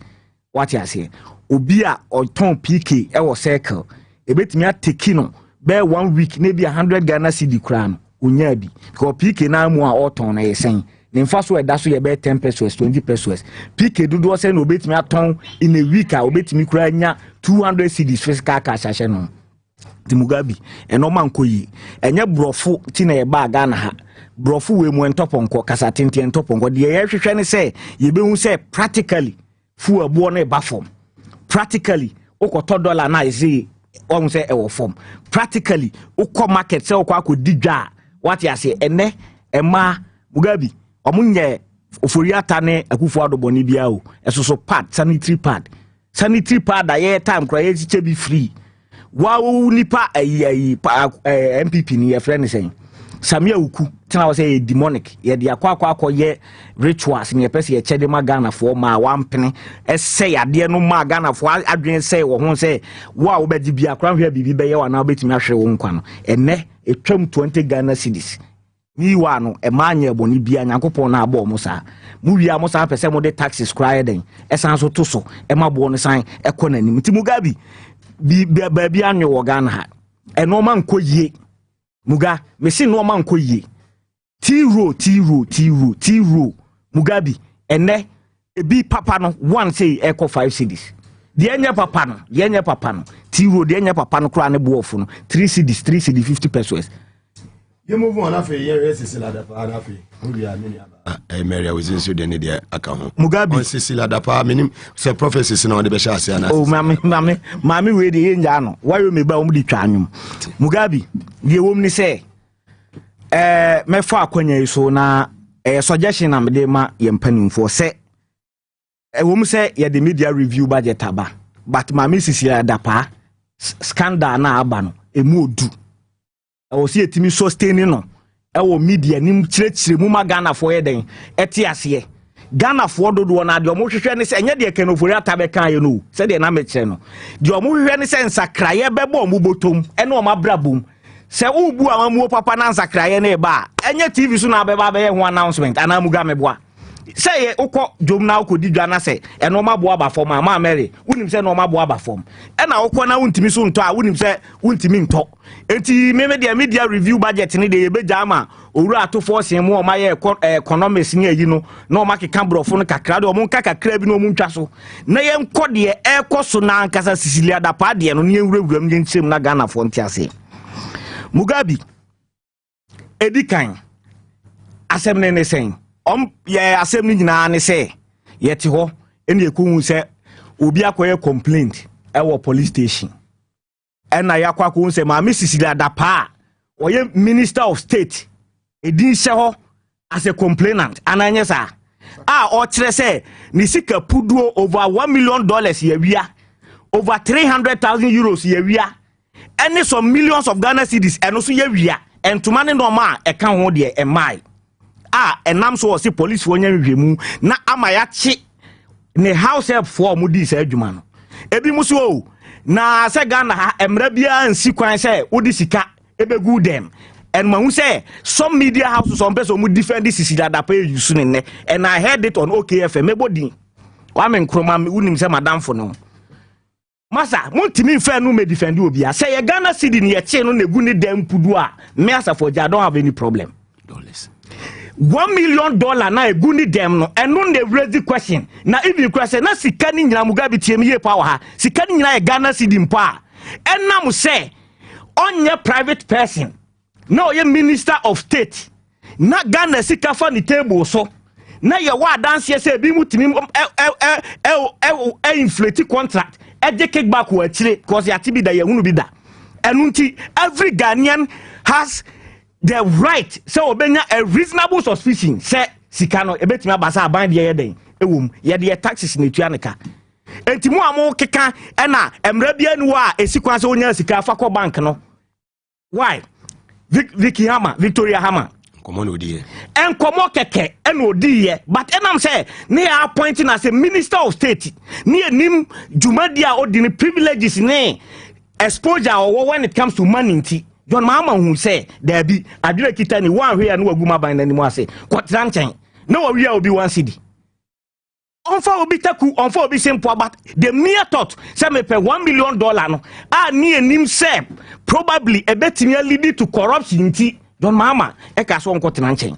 what you say obi a oton PK ewo circle ebetimi ateki no be 1 week ne bi 100 Ghana cedi kra no onya bi because PK na mu a oton na yesen Nimfa so eda so ye be 10 pesos 20 pesos PK dodo say no betimi aton in a week a obetimi kura nya 200 cedis physical cash ahye no ti Mugabe eno man koyi enye brofo ti na ye ba Ghana ha brofo we mu entoponko kasa tenten entoponko de ye hwehwe ne say ye be hu say practically fu abo na e ba form practically okoto dollar na ise on say e wo form practically ukọ market say ukọ akodidwa what you say ene ema Mugabe omunye oforiata ne akufo adoboni bia o esoso pad sanitary pad aye time kra ye chiche bi free wow nipa MPP ni ye friend saying Samia Uku tena was a demonic ye de akwa ye rituals ni pese ye chede ma Ghana for ma wampene say ade no ma Ghana for adwen say wo ho say wa wo bedi bia kra hwe bibi be ye wa na obetimi ahwe wo nkwa no ene etwam 20 Ghana cedis ni wa no e ma anya boni bia Nyankopon na abo mo sa mu wia mo sa pese mo de taxes cry den esan so to so e ma bo no san e konanim ti Mugabe ba bia anyo wo Ghana ha e no man koyie Muga mesi no man koyie T-row Mugabe ene ebi papa no one say echo 5 cedis de enye papa no T-row de enye papa no kra ne boofo no 3 cedis 50 pesos. You move on after years is la dapa afi uriya mini aba Mary within so de ne de aka ho Mugabe sisila dapa minim say prophecies na on de be sha ase na oh mami we de yenja no why me ba om di twa anwum Mugabe de wom ni say me fa akwanya so na suggestion na me de ma ye mpanimfo say wom say ye the media review budget aba but mami sisila dapa scandal na aba no emu odu o si etimi sustain no e wo media nim chire mu ma Ghana for eden eti ase Ghana for dodo na de o mo hwehwe ne se enye de kenofori atabe kan ye no se de na me kire no de o mo hwehwe ne se nsakraye bebo mo botom e na o ma brabom se ubu amamu papa na nsakraye na e ba enye TV so na abeba be ye ho announcement ana Mugabe boa say ukọ jom na ukọ didwa na say eno ma boa ba form ma Mary unim say no ma boa ba form e na ukọ na untimi so nto a unim say untimi nto enti media review budget ni de yebeja ma owura atofo sen mu o ma ye economics ni ayi no na o ma keka brofo no kakra de o mu kakra bi no mu ntwa so na ye nkọ de ekoso na ankasa Sicilia da pa de no ne ewurawura m nchim na Ghana fo ntiase Mugabe edikan asem ne sen ye asem ni nyina ne se yeti ho ene ekwu se obi akoye complaint e wo police station ena yakwa ko se ma Sicilia da pa oye minister of state edin se ho as a complainant ananye sa o kire se ni sika puduo over $1 million ye wia over 300,000 euros ye wia any some millions of Ghana cedis eno so ye wia entuma ne normal e kan ho de e mai enam so si police for nya hwehwemu na amaya chi ne house help for mu di sa adwuma no ebi muso o na se Ghana ha emra bia ansi kwan se odi sika ebegu dem and ma hu say some media houses some person mu defend this Sicilia da pay use ne and I heard it on OKFM ebodi wa men kroma unim se madam for no masa montimi fa no me defend obi a say ye Ghana city ne ye che no na gu ne dem pudu a me as for I don't have any problem dollars $1 million na eguni dem no eno na raise the question na even question na sika ni nyina Mugabe tiem ye power ha sika ni nyina e Ghana cedi mpa enam say onye private person na oye minister of state na Ghana sika fa ni table so na ye wa dance say bi mutimi inflate contract e je kickback wa chire cause ya tibi da ye hunu bi da enu nti every Ghanaian has the right so obenya a reasonable suspicion say sikano ebetimi abasa aban de yeden ewum ye de taxes na tuaneka enti mu amo keka na emra bia nu a esikwan so onya sika fa ko bank no why Victoria Hama komo no die enkomo keke na odiye but enam say ne appointing as a minister of state ne enim jumadia odini privileges ne exposure or when it comes to money nti John Mama who say there be adure kita ni one hwe na waguma ban na ni mu ase kwatran chen na wa wi a obi 1 cedi onfa obi taku onfa obi simple but the mere thought say me pay $1 million no a ni enim say probably ebetimi lead to corruption nti John Mama e ka so onkwatran chen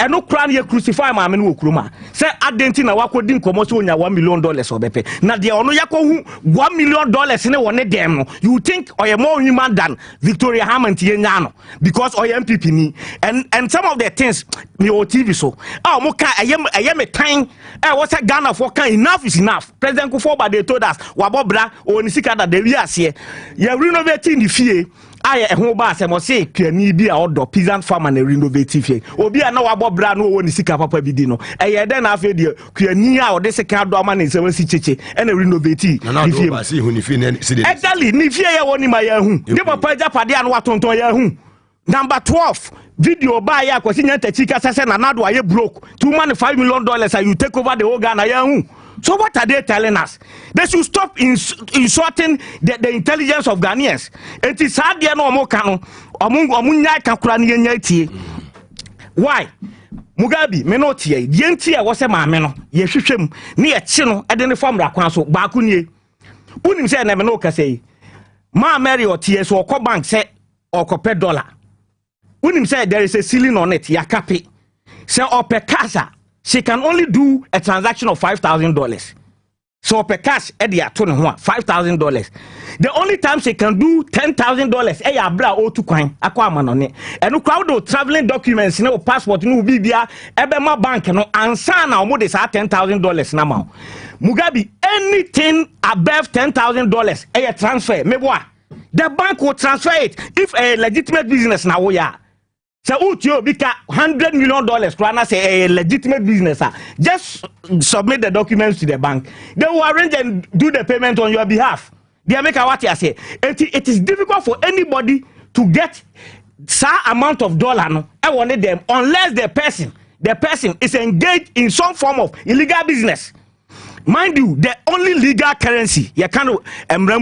eno kra na ye crucify maame no okroma say adenti na wakodi nkomo so onya $1 million obepe na de ono yakohu $1 million ne wone dem no you think oye more human than Victoria Hammond yenya no because oye MPP ni and some of the things me o TV so mo ka me time what Ghana for can enough is enough. President Kufuor they told us wabobra o ni sika da de wi ase ye renovating the fie aye ho ba se mo se kwani bi a odo peasant farmer na renovate fie obi a na wabobra no o ni sika papa bi di no eye den na afi de kwani a ode sika do ama na se wasi cheche e na renovate na do ba se hu ni fie na se de exactly ni fie ye woni ma ya hu de papa japade a no watonton ya hu. Number 12 video buy ya kwasi nyanta chika sase na nado aye broke $2.5 million and you take over the whole Ghana ya hu. So what are they telling us? They should stop insulting the intelligence of Ghanaians. It is hard there no more canon. Why? Mugabe, me no tie. Yentia was a mameno. Ye shushem ni a chino at the form rakwanso bakunye. Unim say never no say. Ma Mary or TS or bank say or copper dollar. Unim say there is a ceiling on it, ya capi. Say or per casa. She can only do a transaction of $5,000. So per cash, $5,000. The only time she can do $10,000, eh, bra o to coin, aquaman on it. And no crowd traveling documents, no passport, no BBA, Ebema bank, no answer now more than $10,000 now. Mugabe, anything above $10,000, eh, transfer, me what? The bank will transfer it if a legitimate business now, yeah. So utio bika $100 million krana say a legitimate business just submit the documents to the bank. They will arrange and do the payment on your behalf. They make what you say. It is difficult for anybody to get some amount of dollar no I wanted them unless the person is engaged in some form of illegal business. Mind you, the only legal currency you can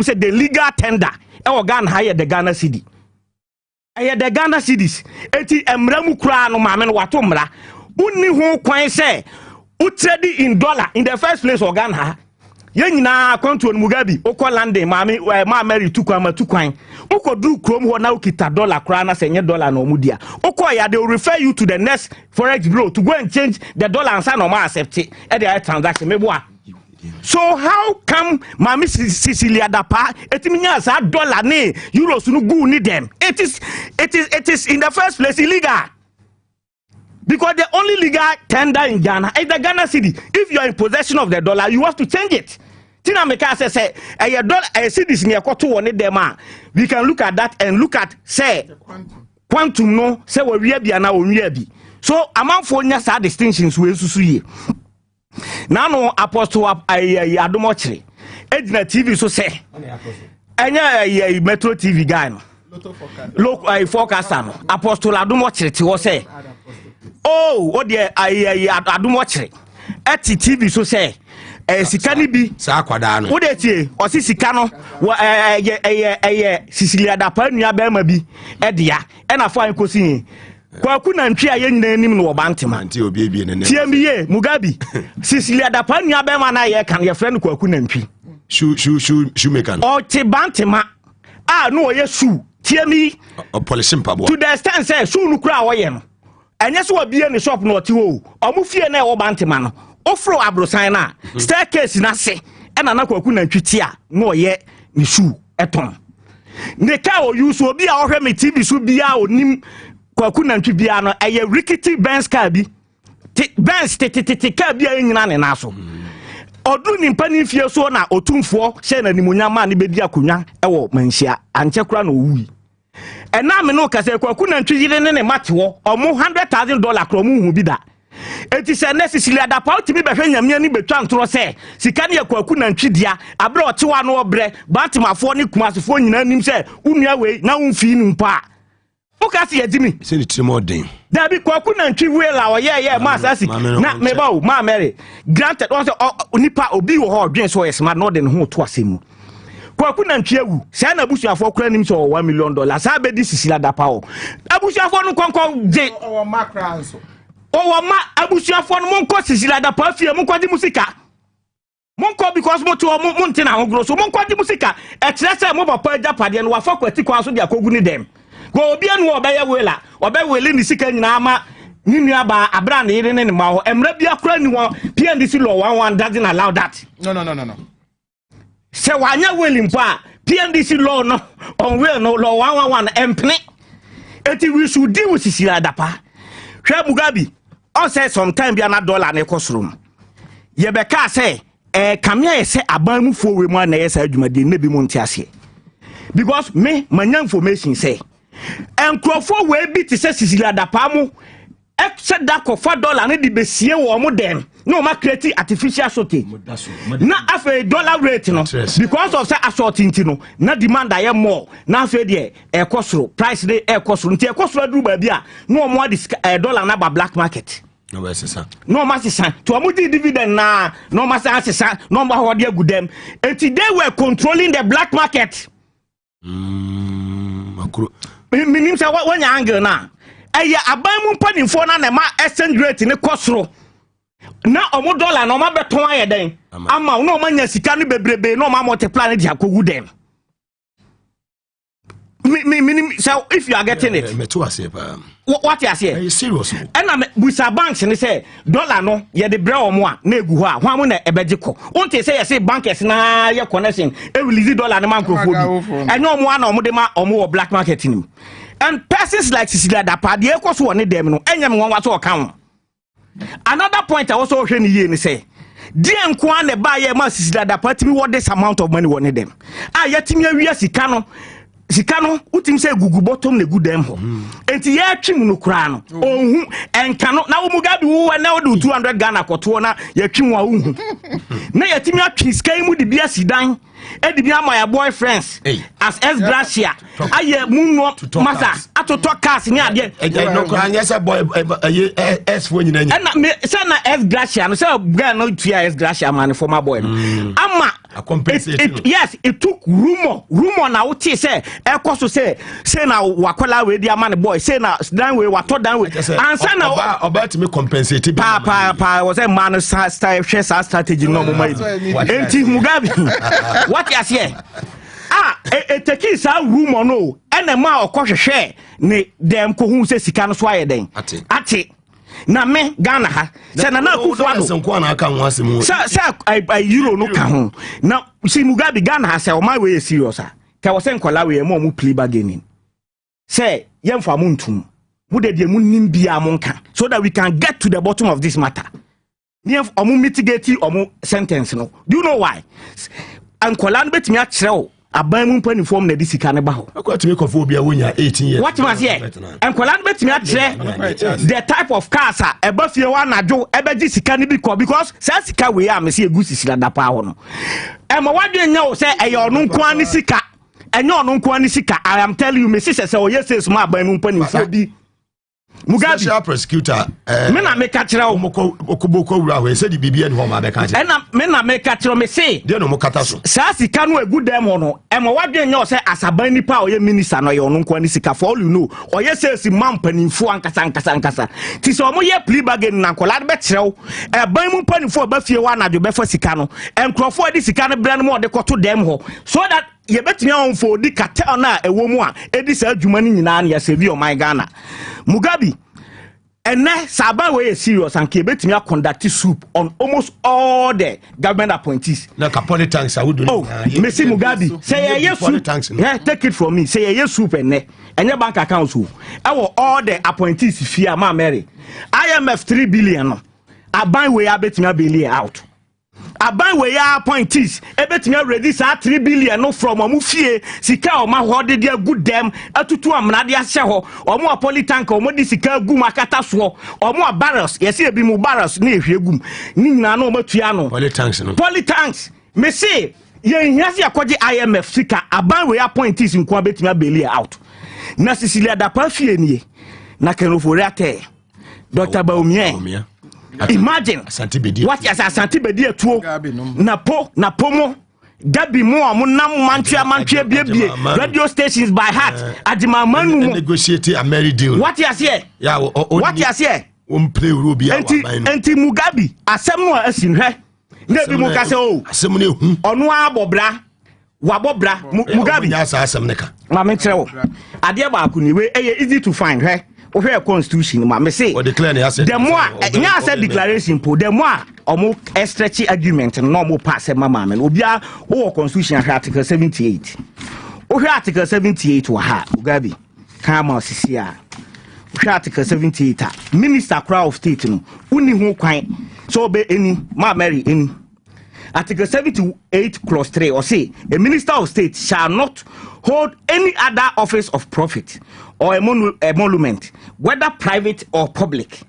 say the legal tender Ghana higher the Ghana cedi. The Ghana cedis eti emramu kura no maame no wato mra unni ho kwan say utredi in dollar in the first place or Ghana ye nyina control Mugabe okọ London maame ma Mary tukwan ukoduru krom ho na ukita dollar kura na senye dollar no mudia okọ ya they will refer you to the next forex bureau to go and change the dollar and sign no ma accept it at the transaction meboa. So how come Mami Cecilia Dapa etiminya sa dollar ne euros no go need them? It is in the first place illegal. Because the only legal tender in Ghana is the Ghana cedi. If you are in possession of the dollar, you have to change it. Tina Meka say a dollar a cedis near quarter one them. We can look at that and look at say quantum no say we be na we be. So among for nya sa distinctions we susu now no apostle adomochiri edina TV so say enya Metro TV guy no local forecaster no apostle adomochiri ti wo say oh de adomochiri eti TV so say sika ni bi sa kwada no wo de tie o si sika no Sicilia Dapa nua ba ma bi edia e na fa enkosi kwaku na ntwi aye nyina nim no obantima nti obi ebie ne tiemiye Mugabe Sicilia Dapa nua ba ma na ye kan ye friend kwaku na ntwi shu mekan o ti bantima no oye shu tiemi o polish mpabo to the extent say shu nu kura oye no enye so obie ne shop no oti wo omu fie na e wo bantima no ofro abrosan na staircase na se e na kwaku na ntwi tia no oye ni shu eton ne ka o use obi a ohwe me TV so bia onim kwaku na ntwi bia no eye rickety Benz car bi Benz tete car bia nyina ne na so odu ni mpani fie so na otumfo hye na nimunya ma ne bedi akonwa ewo manhia anche kura na owui ena me no kase kwaku na ntwi yire ne mate wo omo $100,000 kro mu hu bi da eti se na Sicilia Dapa otimi behwe nyamia ni betwa ntoro se sika ne kwaku na ntwi dia abre otewa no obre batimafo ne kumasefo nyina nim se unua we na unfi ni mpa ukasi yedimi se ni trimodin dabi kwaku na ntwi we la oye masasi na meba o ma Mary granted on se nipa obi wo ho dwen so yes ma no de ho to asemu kwaku na ntwi awu se na busuafo kora nim so $1 million sa be di Sicilia Dapa o abusuafo no konko je o makra nso o ma abusuafo no monko Sicilia Dapa fie monko di musika monko because mo to mo ntina ho grosso monko di musika e kire se mo papa japade no wa fa kwati kwa so di akogu ni dem go obi anu obeye wela obewele ni sika nyina ama Ninuaba Abran Eden and Mao, and Rabia Crane, PNDC law 1 doesn't allow that. No. So why not willing pa PNDC law no on will no law 111 and play. We should deal with Sisilia Dapa. Share Mugabe. I say sometime be another dollar in cost room. Yebeka say, Kamia say abamu for women na say adwumade na bi montiase. Because me manya information say enkrofo we bi te say Sisilia Dapa mu except that $4 na di besie wo mo dem. No ma create artificial shortage. Na afa dollar rate no because of say assorting no na demand aye more. Na afa de e cost price dey e cost nti e cost duru ba bia no mo dollar na ba black market. No sesa. No masisa. To amudi dividend na no masisa sesa no mba ho de agudem. Enti they were controlling the black market. Makro. Minim say what angle na. Eye aban mu mpanimfo na ma exchange rate ne kosoro. Na omo dollar na omo beton aye den. Ama no manya sika no bebrebe no ma multiply ne dia kogu dem. So if you are getting it, what you say? Are you serious? And with our banks and they say dollar no, ye the brown one, neguha, one money a bejico. Won't they say bankers na your connection, a release dollar and man and no one or more or more black market in him. And persons like Sisilia Dapa, the echoes one of them, no, and one was account. Another point I also hear you say. DM Kwan buy a Sisilia Dapa to me what this amount of money wanted them. Ah, yet me we Sikano, utim say gugu bottom ne good dem ho. Enti ye twim no kra no. Onhu enka no na Mugabe wo na do 200 Ghana koto na ye twim wa unhu. Na yetimi atwi sky mu de bia sidan. E de bia my boyfriends as Gracia. Aye munno masa atoto cars ni ade. No kra nya say boy S fo nyina nya. Na me say na Gracia no say guy no tua Gracia man former boy no. Ama yes, it took rumor na uti say ekoso say na wakola we dia man boy say na dan we wato dan we ansa na about me compensate pa was a man style strategy no mo mai enti Mugabe what you say it take sa rumor no ene ma okohwehwe ne dem ko hu say sika no so aye den ate na me Ghana ha say na kufu ado senko na aka ho asem say euro no ka ho na see Mugabe Ghana ha say o my way serious ka wo say nkola we mo mu play bargaining say yemfa mu ntum mu de mu nim bia mo nka so that we can get to the bottom of this matter yemf omu mitigate omu sentence no do you know why nkola no betimi a kyerɛw aban mu mpani form na disika ne ba ho akwatimi kofo bia wonya 18 years what must here nkola no betimi a kyerɛ the type of cars a eba fie wa nadwo eba gi sika ne bi ko because say sika we am say egu Sisilia Dapa ho no ma wadwe nya wo say eyo no nko ani sika enyo no nko ani sika I am telling you me say o yes say small aban mu mpani fo bi Mugabe special prosecutor me na make kire o okoboko wura ho say di bibia ni ho ma be ka kire na me na make kire me say de no mo kata so sa sika no egu dem ho no ma wadwe nya o say asaban nipa o ye minister no ye no nko ani sika for all you know o ye say si man panimfo ankasa ti so mo ye plea bargain na kola be kire o ban mu panimfo ba fie wa na jo be fa sika no enkrofo adi sika no bra no mo de koto dem ho so that ye betimi on for di kata na ewo mu a edi sa adwuma ni nyina na ya sevi o my Ghana Mugabe ene saban we serious and ke betimi a conduct soup on almost all the government appointees na ka politics I would do me see Mugabe say ye soup take it from me say ye soup enye bank account so all the appointees fear ma Mary IMF 3 billion no aban we abetimi a bail out aban we ya appointees ebetimi already sa 3 billion no from omufie sika o ma ho de dia good dem atutu amnade ahye ho omo politank omo di sika gum akata so omo barrels yesi ebi mu barrels na ehwe gum ni nyina na omo tua no politanks me say ye hiase akoje IMF sika aban we appointees nko abetimi abeli out na Sisilia Dapa fie nie na kenofori ate Dr. Baumia imagine what is Asante Bedi etuo na pomo Gabi mo amunam mantwe bie radio stations by heart adima manu negotiate a merry deal what you say what you say play Ruby anti Mugabe asem no asinhwe na bi mu ka se o asem no ehu ono abobra Mugabe nya asem ne ka ma me kire wo ade ba ku ni we easy to find Ohe constitution ma me say the more nya say declaration po the more omo stretchy argument no mo pass mama me obia wo constitution article 78 ohe article 78 wa ha Mugabe kama osisi a ohe article 78 minister crowd of state no uni ho kwan so be any ma Mary any Article 78 clause 3 or say a minister of state shall not hold any other office of profit or emolument, whether private or public,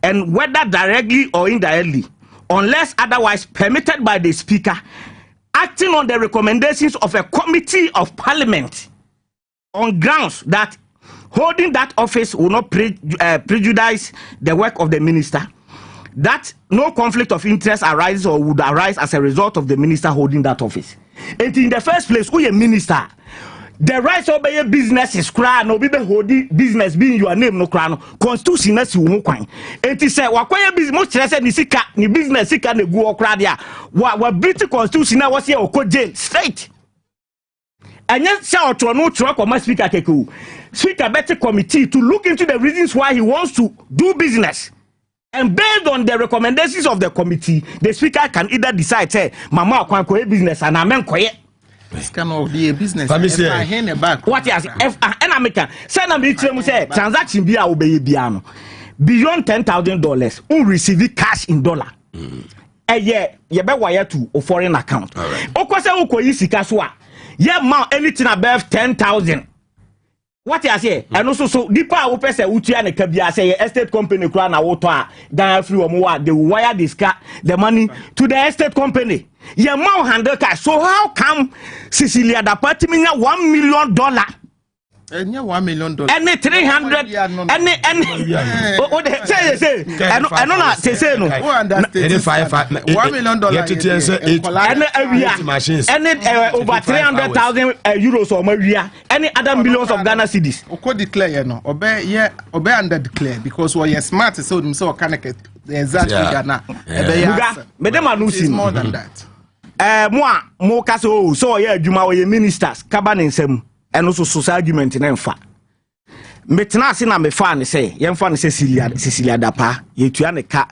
and whether directly or indirectly, unless otherwise permitted by the speaker, acting on the recommendations of a committee of parliament on grounds that holding that office will not prejudice the work of the minister, that no conflict of interest arises or would arise as a result of the minister holding that office. And in the first place, who a minister, the rights of your business is crying, no be holding business being your name no crown, constitution is you coin. And he said, Wakwaya business, most stress ni sika, ni business sika ne gookradia. What British constitution was here or jail straight. And yet, say to no truck or my speaker keku. Speaker better committee to look into the reasons why he wants to do business. And based on the recommendations of the committee, the speaker can either decide, say, Mama, I can't business and I'm quiet. This cannot be a business. What is and American? Send a meeting say transaction be obey piano beyond $10,000 who receive cash in dollar. A year, you better wire to a foreign account. Okwase ukoyi sika so a ye ma anything above 10,000. What you say? And also, so deeper, who person who try to be say estate company crown a water down free or more. They wire this car, the money to the estate company. Your mouth handle cash. So how come Cecilia the party mean $1 million? And $1 million. Any 300. Any say. I don't know. Say no. $1 million. Any over 300,000 euros or more. Any other millions of Ghana cedis. Oko declare no. Obey under declare because we are smart. So them so can get the exact figure now. It's more than that. Mo kaso so yeah adwuma we ministers kaba nsem. And also social argument in Enfa. Metna si na me fan say, Yemfa ne Cecilia Dapa, ye tuane ka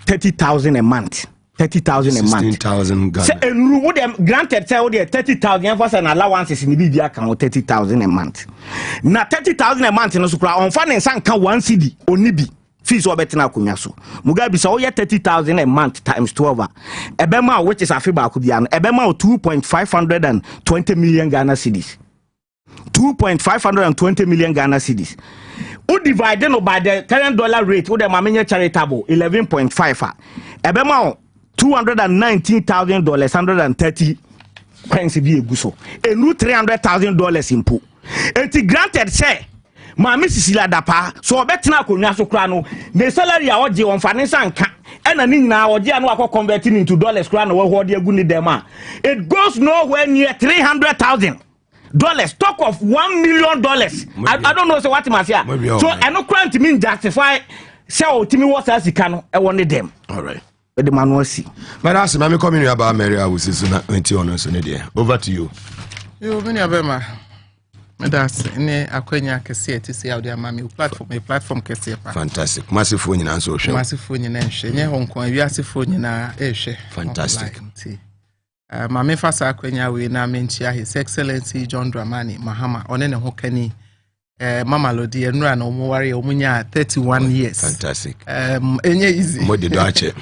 30,000 a month. 30,000 a month. 16,000 Ghana. Say enru wo dem granted say wo dey 30,000 Yemfa an allowances in Bibia kan 30,000 a month. Na 30,000 a month no so kra on fa ne nsan ka 1 cedi oni bi. Fees or better now, so Mugabe so 30,000 a month times 12. Ebema, which is a fiba could be an Ebema 2.520 million Ghana cedis. 2.520 million Ghana cedis. Who divided by the current dollar rate with the Mamenya charitable 11.5. Ebema $219,000, 130 pence be a guso. A new $300,000 in pool. And he granted say. Mama Cecilia Dapa, so betina konya so kra no the salary a oje on finance anka and ani nyina oje anu akọ converting into dollars kra no wo de agu ni dem a it goes nowhere near $300,000 talk of $1 million. I don't know so what must ya so I no grant me justify say o timi what else can e won dem all right but the man was see but as me coming about Mary I was so na 20 on so there over to you many abema. That's any akwenya kese to see how their mammy platform kese pa. Fantastic. Massive phone in answer show. Massive phone in answer. Nye Hong Kong wiase phone na ehwe. Fantastic. Mame fasa akwenya we na menchia His Excellency John Dramani Mahama one ne ho kani Mama Lodi enura na omuware omunya 31 years. Fantastic. Enye easy.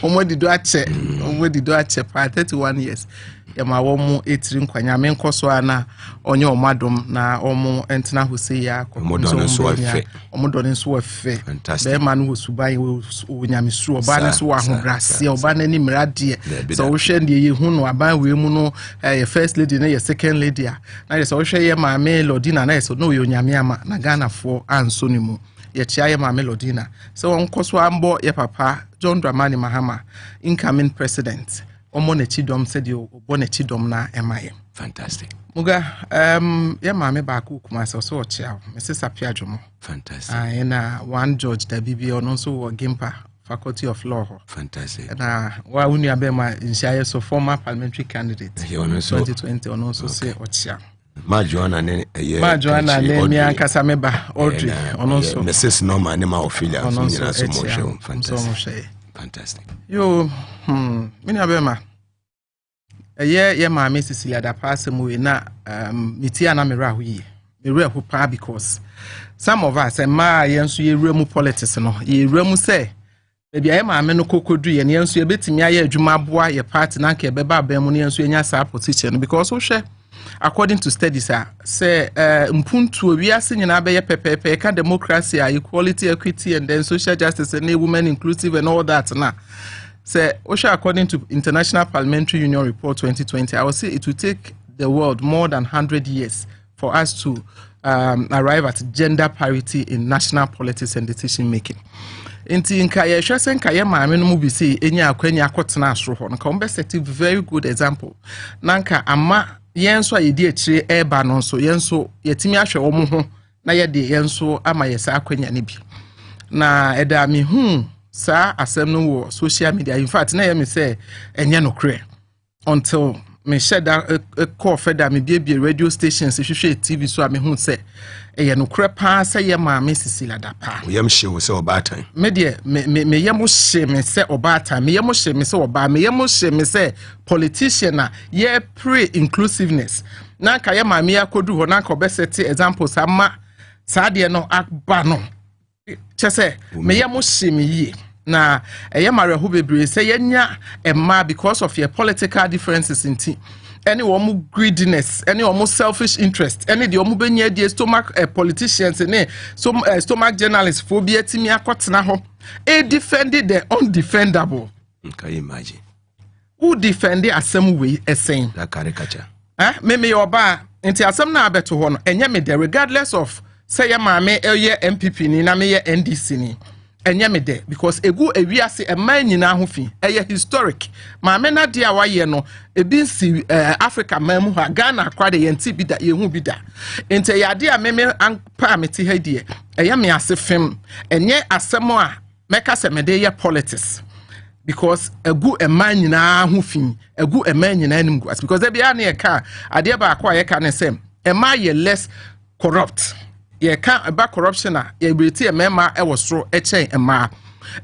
Omodido ache pa 31 years. Yama womu etiri nkwanya me nkoso ana onye omadom na omu entena huse ya omodone so afe be man wo suban wo nyamisu oba ne so ahobrase oba na ni mrade so wo hwe ne ye hu no aban we mu no ye first lady na ye second lady a na ye so wo hwe ye ma Melody na ye so no yo nyame ama na Ghana fo anso ni mu ye chia ye ma Melody na so nkoso ambo ye papa John Dramani Mahama incoming president Omo ne chidom said you obo chidom na emaye. Fantastic. Muga ya mame ba ku kuma so chia Mrs. Apiajomo. Fantastic. Na one judge da bibi ono so wo Gimpa Faculty of Law. Fantastic. Na wa unu abema inshaye so former parliamentary candidate. 2020 ono so say ochia. Majoana ne Majoana ne mi ankasa meba Audrey ono so Mrs. Norma ne ma Ophelia so nyina so mo hwe fantastic yo mini abema ye maame Cecilia da pass mu na mitia na mera ho yi mera ho pa because some of us ma yenso ye remu politics no ye remu say baby aye maame no kokodu ye yenso ye betimi aye adwuma boa ye party na ka beba ba mu ne yenso enya sa position because wo hwe according to studies say mpuntu owiase nyina be ye pepepe ka democracy, equality, equity and then social justice and women inclusive and all that na say Osha according to International Parliamentary Union Report 2020, I would say it will take the world more than 100 years for us to arrive at gender parity in national politics and decision making. Inti nka ye hwese nka ye maame no mu bi sei enya akwanya akotena asoro ho nka ombe set very good example nanka ama yenso ayedi akire eba no so yenso yetimi ahwe wo ho na ye de yenso ama yesa akwanya ne bi na eda mi sa asem no wo social media in fact na ye me say enye no kre until me share that call feda me bie radio stations hwehwe TV so me say eye no kre pa say ye maame Cecilia da pa yem hye wo say obatan me de me yem hye me say obatan me yem hye me say oba me yem hye me say politician na ye pre inclusiveness na ka ye maame akodu ho na ka obeseti examples ama sa de no agba no chese me yem hye me yi na mare hu bebre say yenya emma because of your political differences in team any one greediness any almost selfish interest any the omu benya die stomach politicians ne so stomach journalists phobia timi akotena ho defended the undefendable. Can you imagine who defended asem we esen that caricature me oba enti asem na abeto ho no enye me there regardless of say ya maame eye MPP ni na me ye NDC ni enye me de because egu ewiase eman nyina ho fi eye historic maame na de awaye no ebi nsi Africa man mu ha Ghana akwa de yenti bi da ye hu bi da ente ya de a meme ampa meti ha de eye me asefem enye asemo a meka se me de ye politics because egu eman nyina ho fi egu eman nyina anim gu because e bia na ye ka ade ba akwa ye ka ne sem ema ye less corrupt ye can about corruption ye breti e mema e wosoro e chen ema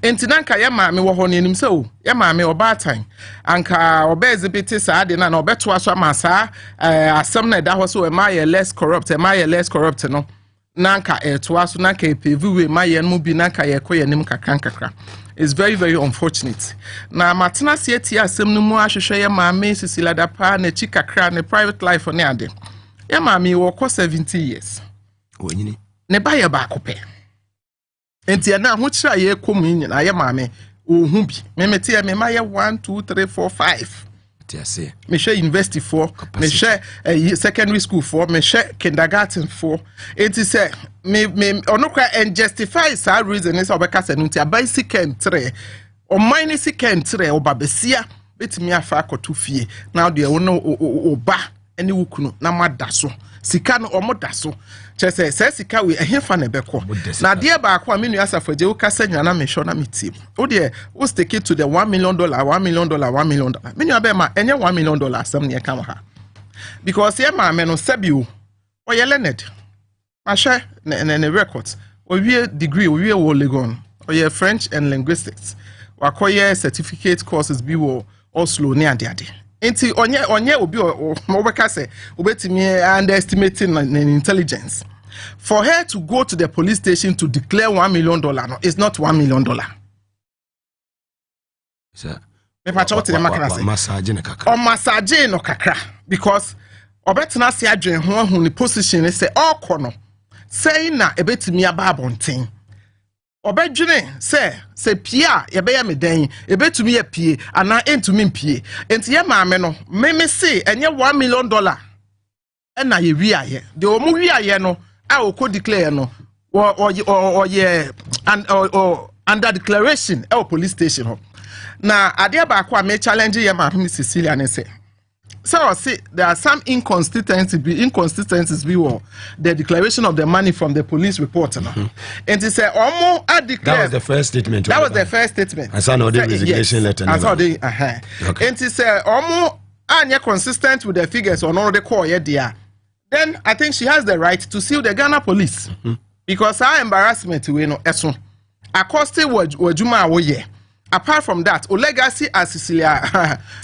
entinanka ye maame wo ho ne nim se o ye maame obatan anka oba exhibit sa ade na obeto aso ama sa asem na da ho so ema ye less corrupt ema ye less corrupt no nanka to aso nanka pevuwe ma ye no bi nanka ye koye nim kakra it's very very unfortunate na matena se ati asem no mu ahwehwe ye maame Cecilia da pa na chi kakra ne private life ne ade ye maame wo ko 70 years wonyini ne ba ye ba kope enti na ho kira ye kom nyina ye maame ohu bi memete ye me ma ye 1 2 3 4 5 tiase me share university for me share secondary school for me share kindergarten for enti say me onokwa and justify sa reason is obeka se nti abai second 3 o minus second 3 obabesia betimi afa akoto fie now de wo oba ene wukunu na madaso sika no omodaso chese se sika we ehefa na beko na de ba akwa menu asafaje wo kasa nyana me hwo na metim wo de wo stick it to the $1 million $1 million $1 million menu abema enye $1 million asem ne ka ha because ye ma me no sabi o ye learned ashe ne records o wie degree o wie wo Legon o ye French and linguistics wa koye certificate courses bi wo Oslo ne ade enti onye obi obeka se obetimi underestimating an intelligence for her to go to the police station to declare $1 million no it's not $1 million sir me pa chawte na makana se massage ne kakra o massage no kakra because obetena se adwen ho ahu ni position se okono say na ebetimi aba abonten obedwene se pia ye be ya meden ebetumi ye pie ana entumi mpie enti ye maame no me se enye $1 million na ye wi aye de o mu wi aye no a o ko declare no o ye under declaration e police station ho na ade ba akwa me challenge ye maame Cecilia ne se so see there are some inconsistencies we were the declaration of the money from the police report and it say omo declare that was the first statement I saw no resignation letter I saw the and it say omo anya consistent with the figures on all the call here there then I think she has the right to sue the Ghana police because our embarrassment we know eso acoste wajuma woye. Apart from that, legacy as Cecilia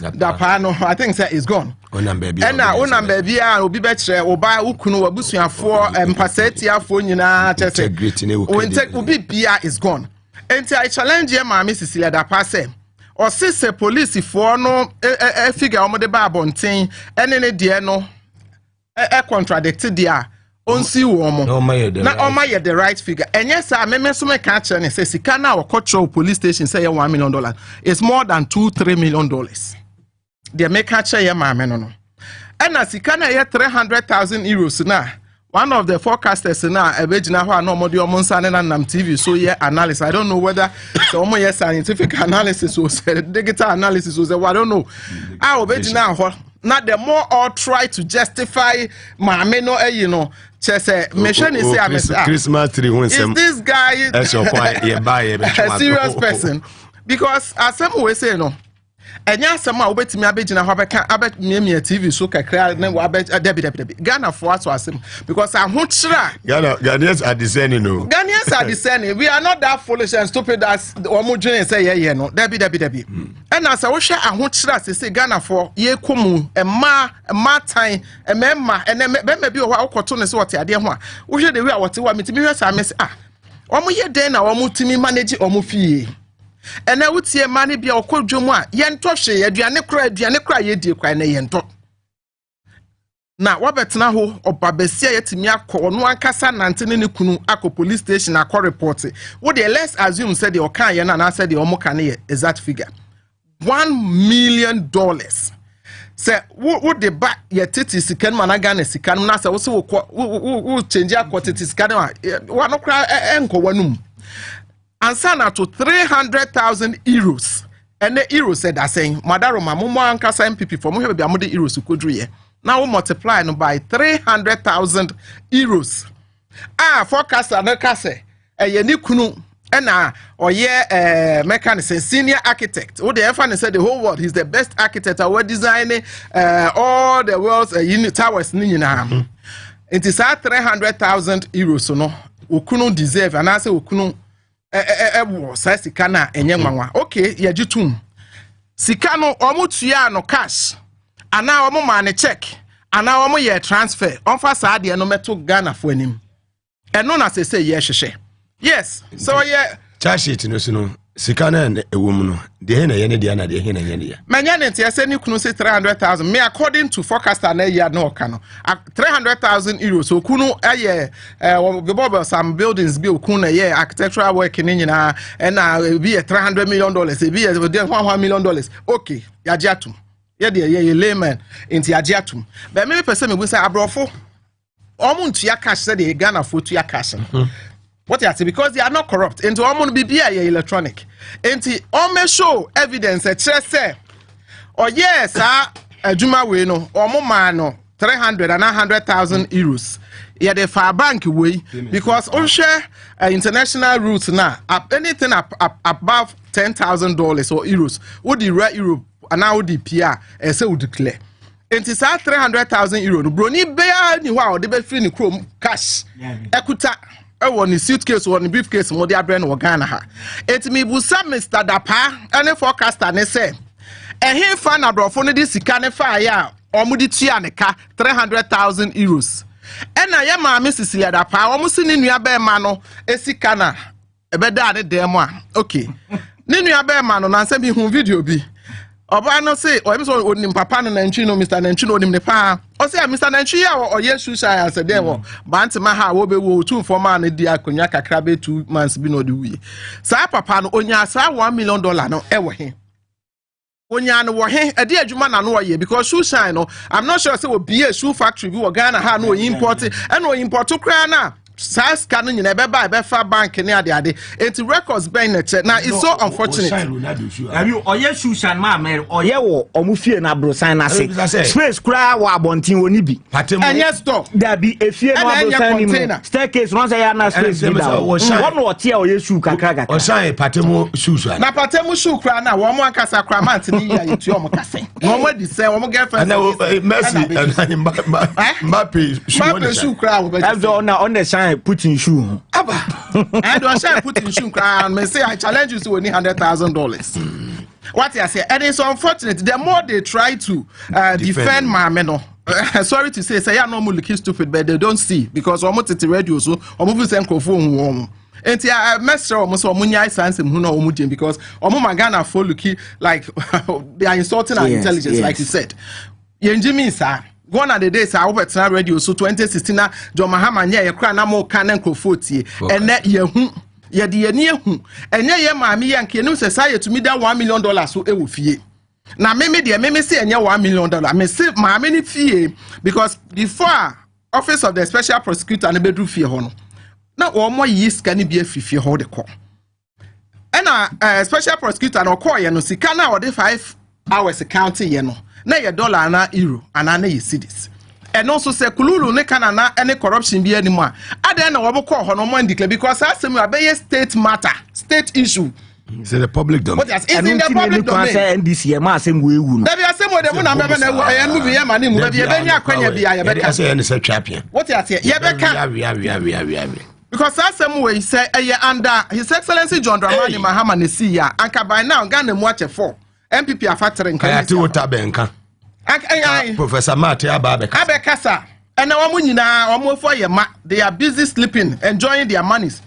Dapano, I think that is gone. And now, Onam baby, will be better. Oba Ukunu Wabusia for Pasetia for Nina. When take Ubi Pia is gone. And I challenge you, Mammy Cecilia Dapase. Or sister police for no a figure on the Barbon and any dear no contradicted dear. On see woman. No, my the right figure. And yes, I remember some catcher and says, "Sikana or control police station say $1 million. It's more than $2-3 million. They make catcher ya mamma no. And as Sikana here 300,000 euros now. One of the forecasters now, a virgin now, no more the Monsan and TV. So yeah, analysis. I don't know whether the scientific analysis was digital analysis was. I don't know. Our virgin now. Not the more or try to justify my you know. Mission is Christmas tree. Is this guy a serious person? Because as some way say no. And yes, some will bet me a bit in a habit me TV so can then Debbie Ghana for us was him because I'm Ghanaians are discerning. No, Ghanaians are discerning. We are not that foolish and stupid as Omujin say, yeah, no, Debbie. And as I wish I want to say Ghana for ye kumu, a ma time, a memma, and then maybe a while cotton is what I did one. We hear the way what you want me to be. I miss Omu ye then our mutimi manage Omufi. And I would see a money be a cold juma, yen toshe, a dianecra, ye dear cry, yen top. Now, what better now, or Babesia Timiako, or no one Cassan Antony Kunu, Ako police station, a call report. Would they let's assume said the Okayan and I said the Omokane is that figure $1 million. Say, would they back your titties, can Managan, Sikan, Nasa also change your quantities, can one no cry, uncle one. And sana to 300,000 euros. And the euro said that saying, Madaroma, Muma and Casa MPP for Muhammad Amudi euros could read. Now we multiply by 300,000 euros. Forecaster no kase. Yenikunu ena or mechanic senior architect. What the FN said the whole world he's the best architect. We're designing all the world's unit towers. Nina. It is at 300,000 euros. So no, Ukunu deserve and I say Ukunu. Sikana enye okay ya jitum sikano omutua no cash ana omo ma ne check ana omo ye transfer onfa saa de no meto Ghana fo anim eno na say ye hwehwe yes so ye charge sheet no so sikana ewom no de na ye ne de na de he na ye ne ya manya ne tie say ni kunu say 300,000 me according to forecaster na ya no ka no 300,000 euros so kunu aye we some buildings be kunu na ye architectural work ni nyina na be $300 million be $1 million okay ya jiatum ye de ye layman inti ya jiatum but me person me bu say abrofo omuntu ya cash say de Ghana for to ya cash. What you say because they are not corrupt. Into almost be electronic. Into almost show evidence that say or yes, Juma we no or more 300 and 100,000 euros. Yeah, the far bank way because on share international routes now anything above $10,000 or euros would the right Europe and now the PR and say would declare. And it's 300,000 euros. Brony bear ni wow they be free chrome cash. Ekuta one suitcase one briefcase mo dia brand wo Ghana ha et me busa Mr. Dapa any forecaster ne say he fan abrofo no di sika ne fa ya omudi tua ne ka 300,000 euros ena ye ma Cecilia Dapa omusi ni nua be ma no esika na ebeda ne dem a okay ni nua be ma no na nsem hu video bi oba no say o em so onim papa no nantwi no Mr. Nantwi no onim ne pa o say Mr. Nantwi ya o yesu sha as dem o bantima ha wo be wo tu for man di akonya kakra be 2 months bi no de wi sa papa no onya sa $1 million no e wo he onya no wo he e de adwuma na no wo ye because shoe shine no I'm not sure say we be a shoe factory bi wo Ghana ha no import and no import kra na SARS canon in a befa bank near the ade. It's records being a check. Now it's so unfortunate. Have you or yes, Sushan Mamma or Yewo or Mufia na Brosana say space cry wa bontin wonibi. And yes, stop. There be a fear container staircase once I am not space without one or tear or yes, Kakaga or sign Patemo Sushan. Na Patemo Shu cry now, one more Casa Cramant in the Yomo Casse. No more the same, one girlfriend. Mercy and Mappy Shu crowd. That's on the sign putting shoe. I don't say putting shoe crown. May say I challenge you to only $100,000. What I say, and it's unfortunate. The more they try to defend my men, sorry to say I normally looking stupid, but they don't see because almost at the radio so almost send phone. And I messed up almost munya science who know Omujin because Omumagana for looking like they are insulting our intelligence, like you said. Yenjimi sir. One of the days I over to radio so 2016 John Mahama nya ye kra na mo kan nkrofotie ene ye hu ye de ye hu enye ye maami ye nke no say to me that $1 million so e wo fie na me say enye $1 million me say maami ni fie because before office of the special prosecutor na bedru fie ho no na wo mo yi sika ni bi afifie ho de ko ena special prosecutor no call ye no sika na wo de 5 hours counting ye no na ye dollar na euro ana na ye cedis and also say kululu ne kanana any corruption be anymore adan na wo call ho no man declare because asem abeye state matter state issue it's in the public domain. What is in the public domain? NDC ma asem we wu no. There asem we dem na be na wu ayen mu bi ma ni mu be nya kwanya bia ye be ka say any say champion. What is here? Ye be ka because asem we say under His Excellency John Dramani Mahama ne see ya anka by now Ghana mu ache 4 MPP afactoring Kayati wota benka. Professor Mate Abekasa. And now for your they are busy sleeping, enjoying their monies.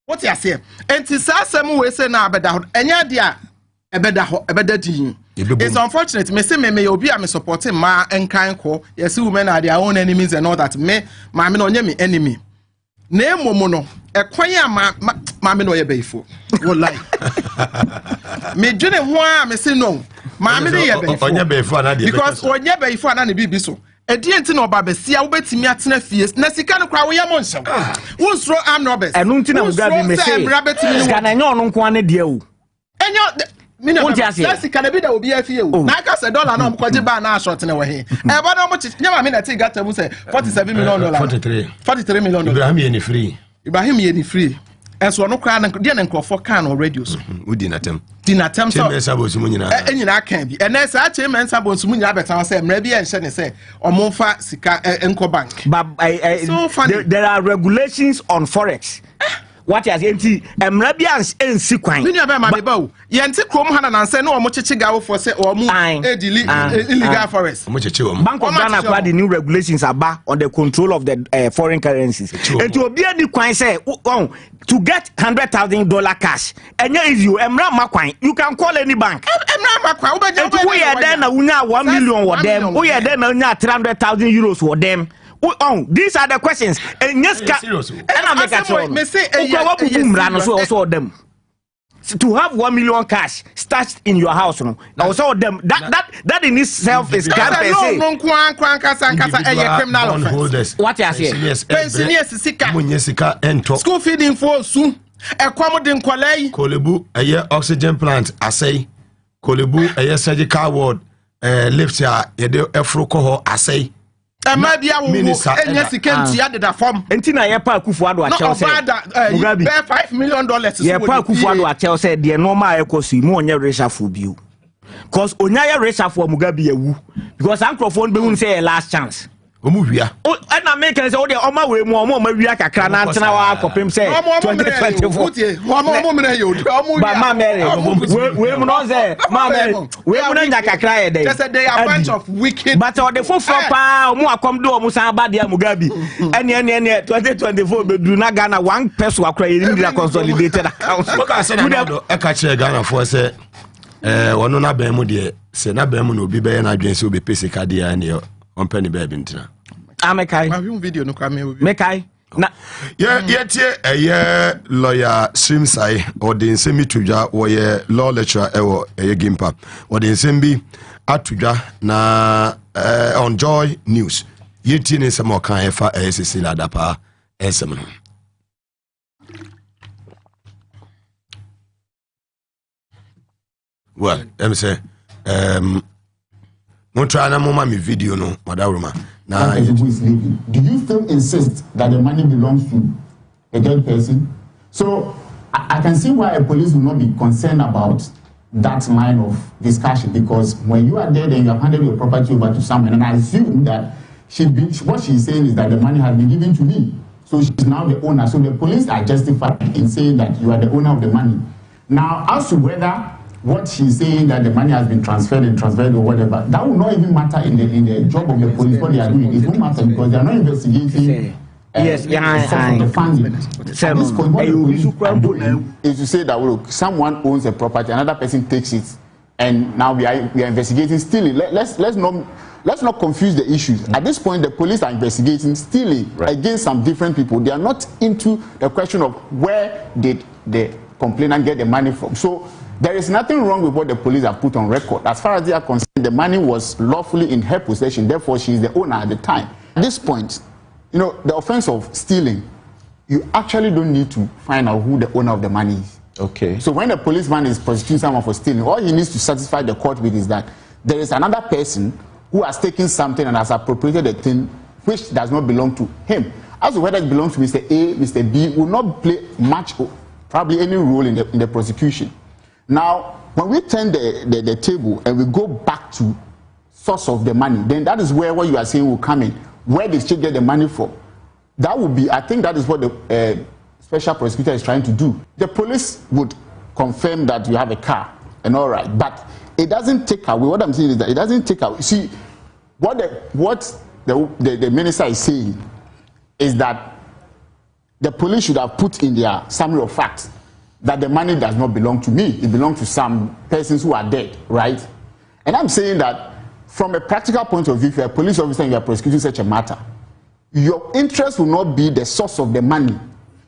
What you say? And to some way say now better and ya it's unfortunate. Me say me obi am supporting ma and kind call. Yes, women are their own enemies and all that. Me no me enemy. Ne momono ekwanya ma me no ye beifo wallahi me dwene ho a me say no ma me ye beifo onye beifo na de because onye beifo na ne bibi so edi enti na oba besia wo betimi atena fie na sika no kwa wo ye mo nsem wo sro am robbers enu nti na Mugabe me say sika na enyo no nko ane de o enyo That's can be the obi afie o na ka say dollar na omkwaje ba na short na we he e ba na mo nyama me na ti gata mu say $47 million 43 million Ibrahim ye ni free enso no kwa na de na nkofo kan no radio so udi natem so chairman sabo so munyina enyina kan bi ene sa chairman sabo so munyina betan say mra bi enhye ne say omomfa sika enko bank but there are regulations on forex. What is empty? Emrabians and sequine. Many of them are about Yanti Chrome Hana and say no more Chichigago for say or move illegal forest. Bank of Ghana acquired the new regulations about on the control of the foreign currencies. And to be a coin say, to get $100,000 cash, and yes, you Emra Maquine, you can call any bank. Emra Maquine, we are then 1 million for them, we are then 300,000 euros for them. These are the questions. And yes, and I make a them to have 1 million cash stashed in your house. No, now so them that in itself is criminal offense. What you say? School feeding for soon. A commoding quality. Kolebu, a year oxygen plant. I say Kolebu, a year surgical ward. Lift ya Efroco. I say. Emadia wo enyesi kenti ade da form entina ye pa Kufuado a tell say Mugabe $5 million ye pa Kufuado a tell say the normal ekosi mu onye reshuffle bio cause onya ye reshuffle Mugabe yewu because ankrofo be hu say last chance omuhia na make say o de oma we mu oma wia kakra na ntena wa kopem say 2024 ba ma mere we mu no say ma mere we mu na kakra ye dey just say they are a bunch of wicked but o de fofo pa omu akom do omu san ba de Mugabe ene 2024 be du na Ghana one person akra ye ni consolidated account ka say na do e ka kire Ghana for say wono na ban mu de say na ban mu no obi be na adwen say obi pese ka de ya ne on penny baby ntina Amekai. Have you video no kame obi. Mekai. Na yeah lawyer Simsai or the nsemi tudwa wo ye law lecturer ewo Gimpa or the nsembi atudwa na on Joy News. Yeti ne samo kan efa SSC ladapa esem. Well, let me say, won't try na mama me video no, Madaruma. Now, who is leaving. Do you still insist that the money belongs to a dead person? So I can see why a police will not be concerned about that line of discussion, because when you are dead and you have handed your property over to someone, and I assume that what she's saying is that the money has been given to me, so she's now the owner. So the police are justified in saying that you are the owner of the money. Now, as to whether what she's saying that the money has been transferred or whatever, that will not even matter in the job of the police. What they are doing, it won't matter because they are not investigating. Yes, the funding. At this point, what the police are doing is to say that look, someone owns a property, another person takes it, and now we are investigating stealing. Let's not confuse the issues. At this point, the police are investigating stealing against some different people. They are not into the question of where did the complainant get the money from. So there is nothing wrong with what the police have put on record. As far as they are concerned, the money was lawfully in her possession. Therefore, she is the owner at the time. At this point, you know, the offense of stealing, you actually don't need to find out who the owner of the money is. Okay. So when the policeman is prosecuting someone for stealing, all he needs to satisfy the court with is that there is another person who has taken something and has appropriated a thing which does not belong to him. As to whether it belongs to Mr. A, Mr. B, will not play much, probably any role in the prosecution. Now, when we turn the table and we go back to source of the money, then that is where what you are saying will come in. Where did she get the money from? That would be, I think that is what the special prosecutor is trying to do. The police would confirm that you have a car and all right, but it doesn't take away. What I'm saying is that it doesn't take away. See, what the minister is saying is that the police should have put in their summary of facts that the money does not belong to me. It belongs to some persons who are dead, right? And I'm saying that from a practical point of view, if you're a police officer and you're prosecuting such a matter, your interest will not be the source of the money.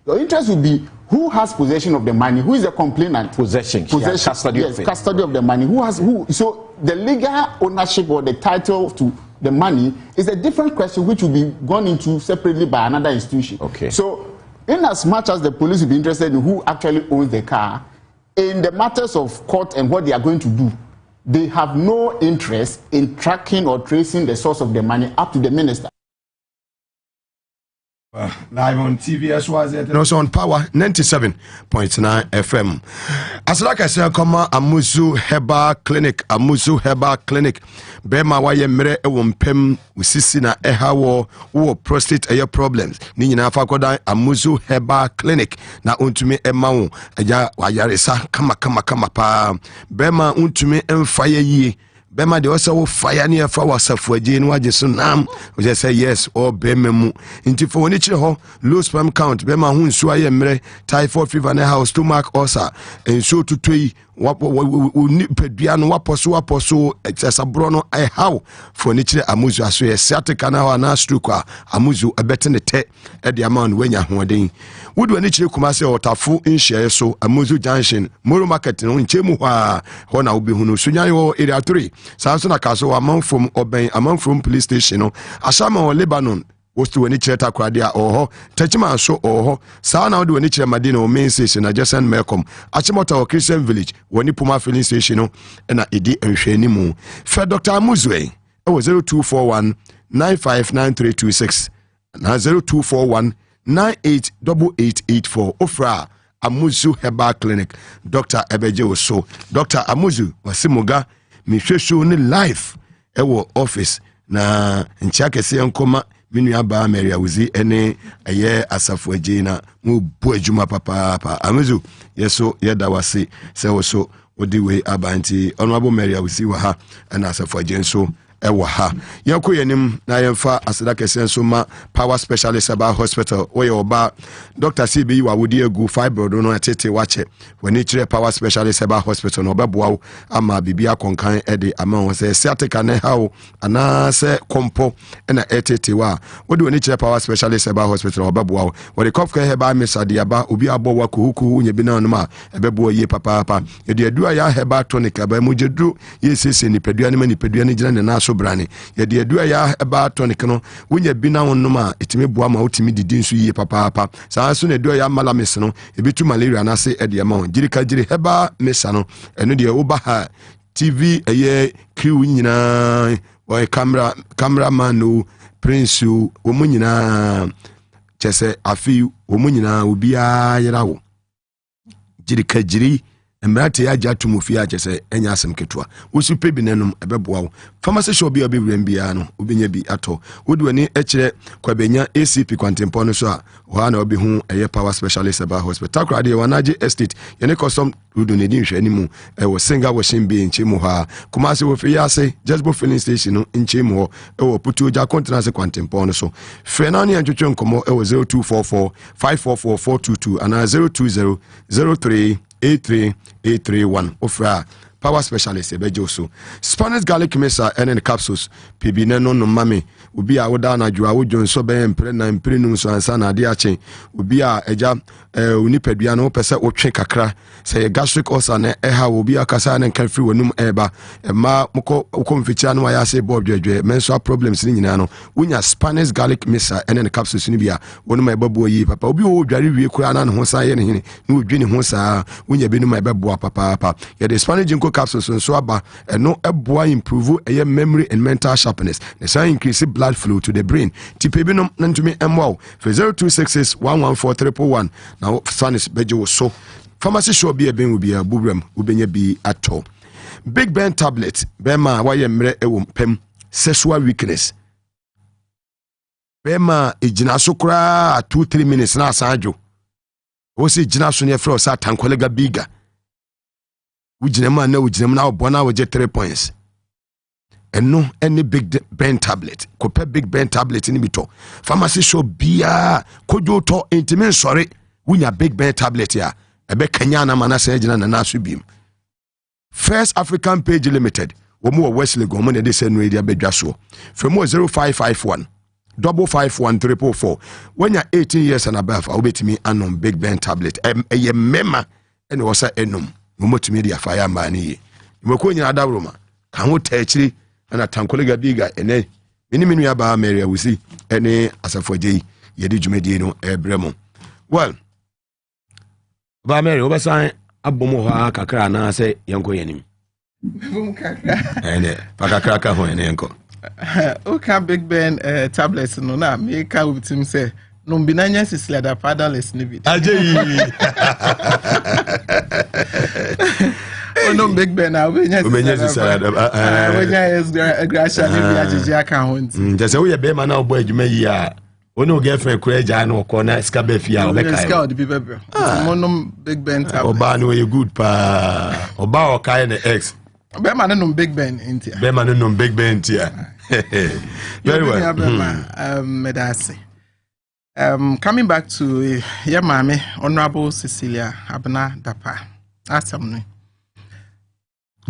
Your interest will be who has possession of the money, who is the complainant. Possession. Custody of the money. So the legal ownership or the title to the money is a different question which will be gone into separately by another institution. Okay. So in as much as the police will be interested in who actually owns the car, in the matters of court and what they are going to do, they have no interest in tracking or tracing the source of the money up to the minister. Live on TVS was it? And also on Power 97.9 FM. As like I said, come Amuzu Herbal Clinic. Amuzu Herbal Clinic. Bema wa ye mere e wompem usisi na ehawo wo prostate aye problems. Ni nyina fa kodan Amuzu Herbal Clinic na untumi ema wo eja wayaresa kama pa. Bema untumi emfa ye yi. Bema de also fire near for wasafo agye no agye so nam we just say yes or bema mu nti for woni kire ho low sperm count bema hu nsu aye mre typhoid fever na house stomach ulcer enso tutoi pedua no waposo exesabro no I how for ni kire Amuzu aso ye sciatica na na stroke a Amuzu ebete ne te e de amount wenya hoden wodu ani kire kuma se otafo nhye so Amuzu junction moro market no nchemu ho na obi hu no sunyan yo area 3 Samson Akaso Amanfom Oben Amanfom police station no Ashama o Lebanon was to any cheta kradia or Techman so or Sa now do any Madina or main station na just send Melcom Achimota or Christian village when Puma filling station no and Edi and Shenimu Fed Dr. Amuzwe it was 0241 959326 na 0241 988884 Ofra Amuzu Herbal Clinic Dr. Ebeje Oso Dr. Amuzu Wasimuga Mishwesho ni life ewo office na nchake se nkoma minu aba Maria Wuzi ene eye asafo agye na mu bu adwuma papa Amuzu yeso yeda wase se woso odi we abanti honorable Maria Wuzi wa ha na asafo agye nso ewa ha yanko yenim na yemfa aseda kese nso ma power specialist about hospital oye oba Dr. CB wa wodi egu fibroid no atete wache wani kire power specialist about hospital no beboa ama bibia konkan ede ama won se sciatica ne hawo ana se kompo na etete wa wodi wani kire power specialist about hospital obeboa wodi kofka heba mesade aba obi abo wa kuhuku nye bi na no ma ebeboa ye papa yedi adua ya heba tonic aba mujedru ye sese ni pedua ne mani pedua ne gina ne na so brane ye de adu ya eba tonic no wonya bi na wonnom a etime boa ma otimi didi nso yie papa saa so na adu ya malamis no ebitu malaria na se ede ma won jirika jiri heba mesa no eno de wo ba ha TV eye crew nyina o cameraman no prince wo mu nyina chese afi wo mu nyina obi a yerawo jirika jiri emrate ya jatu mufia chese enya asem ketwa wo super bi nanom ebeboa wo pharmacy shop bi obewrem bia no obenya bi ato wodi wani ekire kwabenya ACP kwantempo no so a ho na obi hu eye power specialist about hospital krade wanaje estate yene custom rudo ne din hwani mu wo singa washing bi enche mu ha kuma se wo fi yase just bo filling station no enche mu ho wo putu ja contract kwantempo no so fenani antwetwe nkomo wo 0244 544 422 ana 020 03 83831 ofra power specialist ebejoso Spanish garlic mesa and capsules pb neno no mame obi a woda na dwa wo jonso be mpre na mpre num so ansa na ade ache obi a eja unipadua no pese wotwe kakra say gastric ulcer na eha obi akasa na kan free wonum eba ma mko mficha no ya say bob dwedwe menstrual problems ni nyina no wonya Spanish garlic mesa and capsules ni bia wonum ebabu yi papa obi wo dware wie kura na ho san ye ne hene na odwi ne ho saa wonya bi no ebabu papa ye the Spanish ginkgo capsules so aba no eboa improve eye memory and mental sharpness na say increase blood flow to the brain tipe bi no ntumi emwa for 0266 114311 now Spanish bejo so pharmacy shop bi eben obi abubram obenya bi ato Big Ben tablet bema waye mre ewo pem sexual weakness bema ejina so kura 2-3 minutes na asanjo o si jina so ne fro sa tankolega biga ujinema na ujinema na obona wo je 3 points eno any Big Ben tablet kope Big Ben tablet ni bito pharmacy shop bia kojo to intimen sorry wunya Big Ben tablet ya ebe kanya na manase ejina na naso bim First African Page Limited womo Wesley gomo ne de se no area bedwa so fremo 0551 551 when you're 18 years and above I'll bet me anom Big Ben tablet eye mema ene wo sa enum motumi dia fire mani meko nyina da roma kan ho taachiri na tankolega biga ene minu ya ba Mary awusi ene asafoje yedi dwumedie no ebremo well ba Mary obasan abomo ho kakra na se yenko yanim bum kakra ene pakakra ka ho ene yenko okay Big Ben tablets no na me ka ubitim se no binanya sisila da paddles ni bit ajeyi no Big Ben abenya sisila da abenya gracia ni bi ajiji aka ho nti jese wo ye be ma na obo adwuma yi a ono girlfriend kura ja na ko na ska be fia o be kai ska di bebe no Big Ben tablet oba no you good pa oba o kai na ex be ma no Big Ben nti be ma no Big Ben nti very well medase coming back to your mommy, Honorable Cecilia Abna Dapa. Asam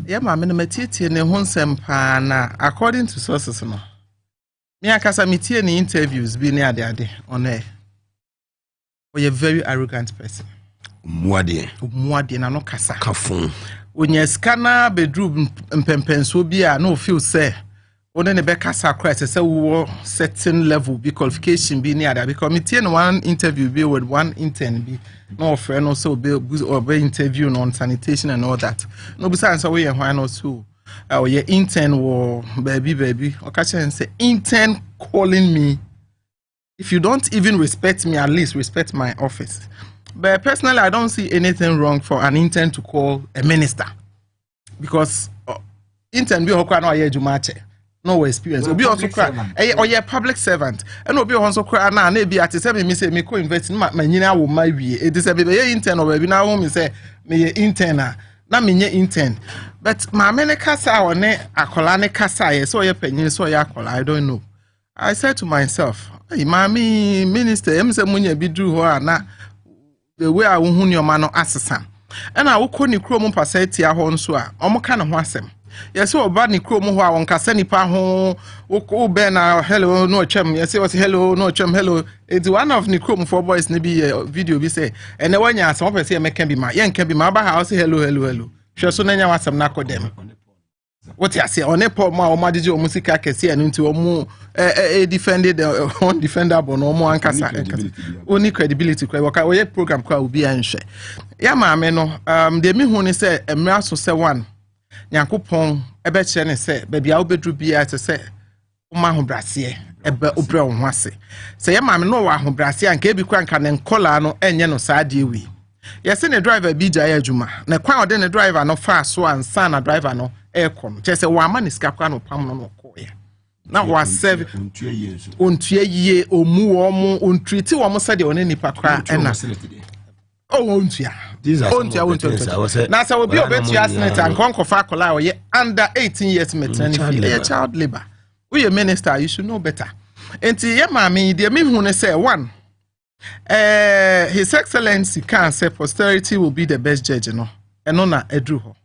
your mammy no matiti ne honsem pa na according to sources no. Me akasa metie ni interviews bi ne ade on air. Or a very arrogant person. Muade na no kasa. Kafun. Onye scanner bedroom mpempenso bi a no feel say one ne beka sacrifice say we certain level be qualification be near that because me tie one interview be with one intern be no friend also be interview on sanitation and all that no be say we why no so your intern wo baby okacha say intern calling me if you don't even respect me at least respect my office. But personally I don't see anything wrong for an intern to call a minister because intern be hokwa no ayejumache no experience obi also cry or you public servant and obi also cry na be at say me say me co invest ma nyina wo ma wie it is be intern or be na wo me say me intern na me nye intern but ma me ne kasa o ne akola ne kasa ye so ye panyin so ye akola I don't know. I said to myself hey mami minister em say munya bi dru ho na the way I wo hu ne o ma no asesa and I wo ko ni kro mu pasa tia ho nso a omo ka ne ho asem. Yes, so bad ni kro mu ho a won kasa nipa ho wo be na hello no chem yes was hello no chem hello it's one of ni kro mu for boys ne bi video bi say ene wanya asem person e meka bi ma ye nka bi ma ba ha say hello hwe so na nya wasem na kodem What you say on a poor ma or madiji or musica can see and into a defended undefendable no more only credibility program will be answer. Ya mameno de me who say a maso say one Yankupon a bet and say baby I'll bedru be as say Maho Brassier ebe obra onwase say ya mameno no wa ho Brassier and kebi kwan kan nkola no enye no saade wi. Yes, in a driver be Jaya Juma. Na kwa ode ne driver no fast so and son a driver no aircon. Just a woman is capcan no pam no koya. Na was 7 untie ye omu untreat omo said on any pakra ena. Oh, untia. These are untia. Na say we be obet you senate and kon kofa kola o ye under 18 years maternity. A child labor. We a minister, you should know better. Enti ye mami de me hu ne say one. His Excellency can say posterity will be the best judge, no, and na edruho.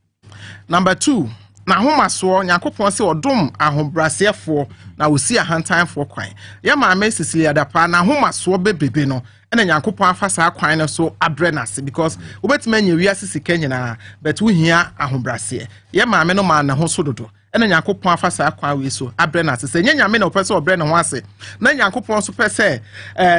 Number 2, na homa so Nyankopon say odom ahobrasiefo na we see a hand time for kwan. Ya ma Cecilia dapa na homa so bebebe no, and Nyankopon afa saa kwan no so abrenase because obetime nya wiase sika nyina but we hia ahobrasie. Ya ma no ma na ho so dodo. Ena Nyankopon afa saa kwa we so abrenase se nyame na opese obre ne ho ase na Nyankopon so pese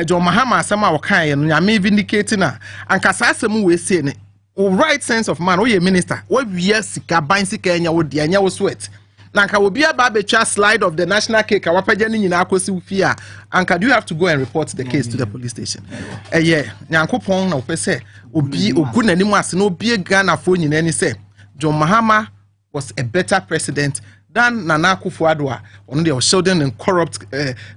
John Mahama asema wo kan ye no nyame vindicate na ankasa asem we se ne right sense of man wo ye minister wo wiya sika ban sika enya wo de enya wo sweat na anka wo bia ba betwa slide of the national cake awapaje ni nyina akosi fia anka do you have to go and report the case to the police station Nyankopon na opese obi ogunani mu ase na obi Ghana fo nyina ni se John Mahama was a better president than Nana Akufo-Addo. One of the shielding and corrupt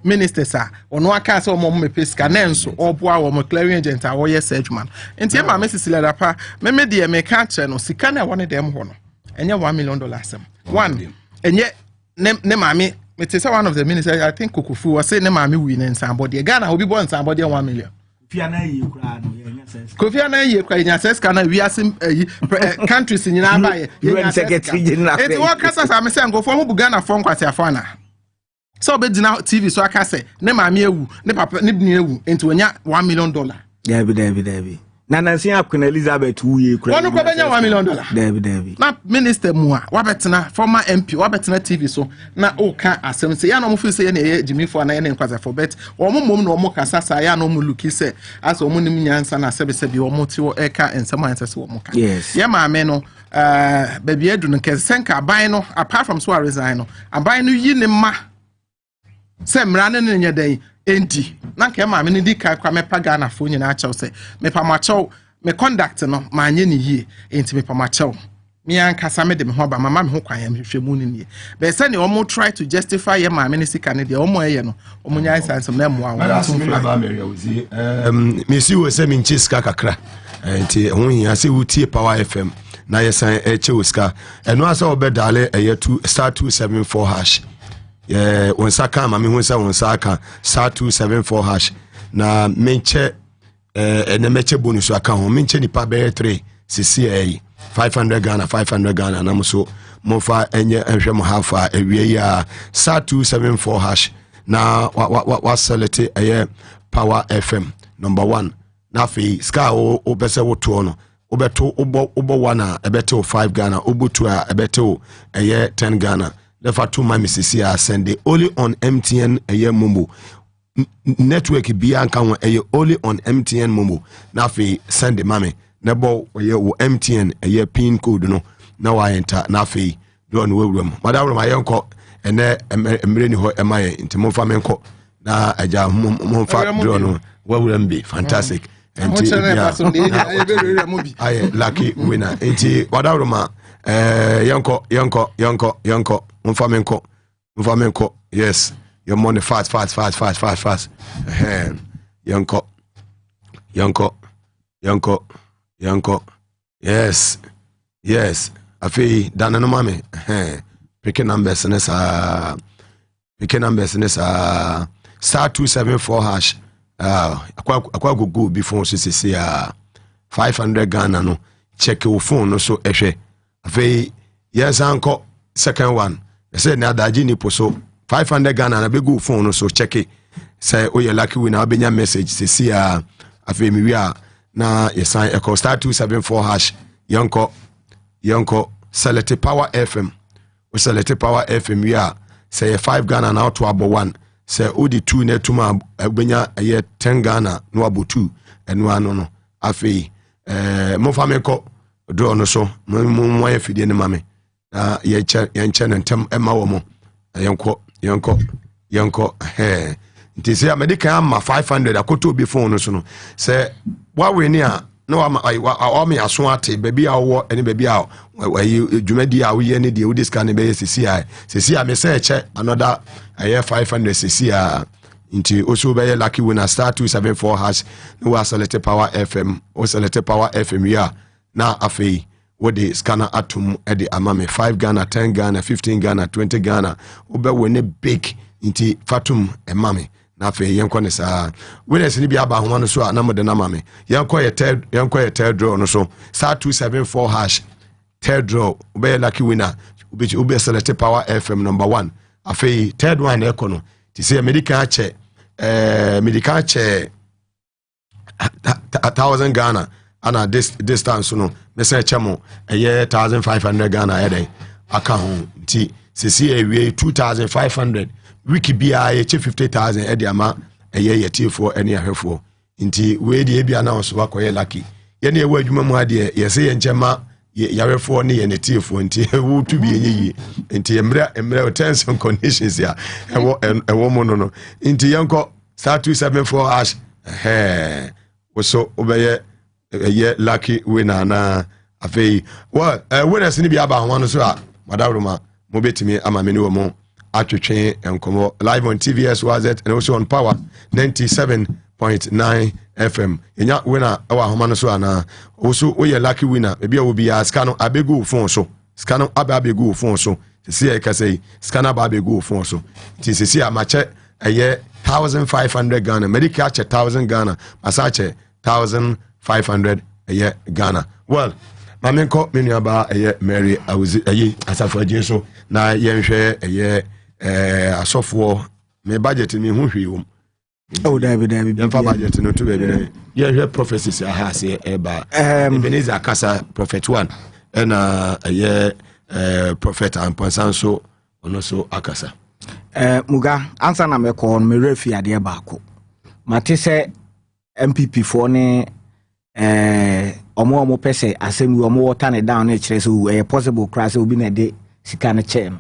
ministers are on one case or more pesca nenso or boa or McLaren agent or yes edgeman. And Tia Mrs. Siladapa, me dear me can't channel, Sikana one of them honor. And $1 million. One. And yet Nemami, it is one of the ministers, I think Kukufu was saying Nemami winning somebody. Ghana will be born somebody 1 million. Kofi Annan kwa nya ses kana we asim countries nyina ba ye secretary general eti wo kasa sa me se ngofo mu Ghana fon kwase afana so be dina TV so aka se ne maame ewu ne papa ne bini ewu enti wonya $1 million David na Nancy Akuna Elizabeth wuye kura wono ko benya $1 million David na minister mu a wabetena former MP wabetena TV so na o ka asem se ya no mo fi se ya na ye Jimmy for na ye nkwaza for bet o mo mom na o mo kasa sa ya no mo luki se as o mo nim nyansa na sebe o mo ti o e ka ensem ansa se o mo ka ye maame no baby edu no kesenka aban no apart from so resign no aban no yi ne ma se mra ne ne nyadan enti na nke maame ne di ka kwa mepa Ghana fo nyina achew se mepa machew me conduct no ma anye ne yie enti mepa machew me ankasa me de me ho ba mama me ho kwan ya hwehwemu ne nie be se ne omo try to justify ye maame ne sika ne de omo eye no omo nya sense na mo me si wo se me nchi sika kakra enti ho hia se wutie Power FM na yesan eche uska eno asa obedale eye *274# on saka ma me hu se on saka *274# na menche ene meche bonus aka ho menche nipa be 3 cca 500 Ghana na so mofa enye ehwe mo hafa ewie ya *274# na wa select eye Power FM number 1 na fi ska o bese wo to no obeto obo wana ebeto 5 Ghana obutu a ebeto eye 10 Ghana the fatu my Mississippi send only on MTN eye Mumbo network bianca won eye only on MTN Mumbo na fi send mame nebo eye wo MTN eye pin code no na wa enter na fi do no wewrum madam ma yenko ene emre ni ho emaye ntimo fa menko na aja momfa do no wewrum bi fantastic enti aye lucky winner enti wadawroma yanko mfamenko yes your money fast yanko yes afi dana no mame picking numbers nessa *274# akwa go before so say 500 Ghana no check your phone no so ehwe afi yes anko second one they say na daji ni poso 500 Ghana na be go phone no so check it say oh you lucky we na obenya message say afi mi wi a na yesan echo *274# yanko select Power FM we select Power FM we are say 5 Ghana now to abo 1 say odi 2 na tuma benya 10 Ghana no abo 2 eno ano no afei mo fa me ko draw no so mo ya fidie ne mame na ye nche ne ntem ema wo mo yenko nti say america ama 500 akoto bi phone no so no say wa we ni a no wa me aso ate baby a wo ene baby a dwumadi a wo ye ne de wo discount be sisi a me say che another 500 sisi a nti also be lucky winner star 274 hash no wa select Power FM o select Power FM ya na afei what the scanner atom at the amame 5 Ghana 10 Ghana 15 Ghana 20 Ghana obe wene big inti fatum emame na fe yenko ne saa winners ni bia ba ho no so na mode na mame yenko ye third draw no so star 274 hash third draw obe lucky winner obe select Power FM number 1 afei third one eko no ti say medical che 1000 Ghana ana distance no me say chemo 1500 Ghana ede aka ho nti sisi ewie 2500 wiki bia ye 50000 ede ama ye tifo ene ahwefo nti we de bia na so akoye lucky ye na ewa adwuma mu ade ye say ye nchema yarefo ne ye tifo nti wo tu bi enyi nti emre terms and conditions ya ewo mo no nti yanko star 274 hash so obeye lucky winner na afei well winners ni bi aba ho no so a madawroma mo betimi ama me ni wo mo atwetwe enkomo live on TVS Wazet and also on Power 97.9 FM enya winner awa homa no so ana also we lucky winner e bia wo bia scan abegu phone so scan abegu phone so sisi e ka say scan abegu phone so ti sisi amache 1500 Ghana medical che 1000 Ghana masache 1500 Ghana. Well, mamenko menuaba Mary awuzi asafo so na yenhwe asofo me budget mi hu hwe oh David yenfa budget no to be yenhwe prophecies aha se eba Ebenezer akasa prophet 1 na prophet ampansanso ono so akasa muga ansa na meko me refi ade baako mate se MPP for ne omo pese asem omo water ne down ne kire so possible crash obi na de sika ne che no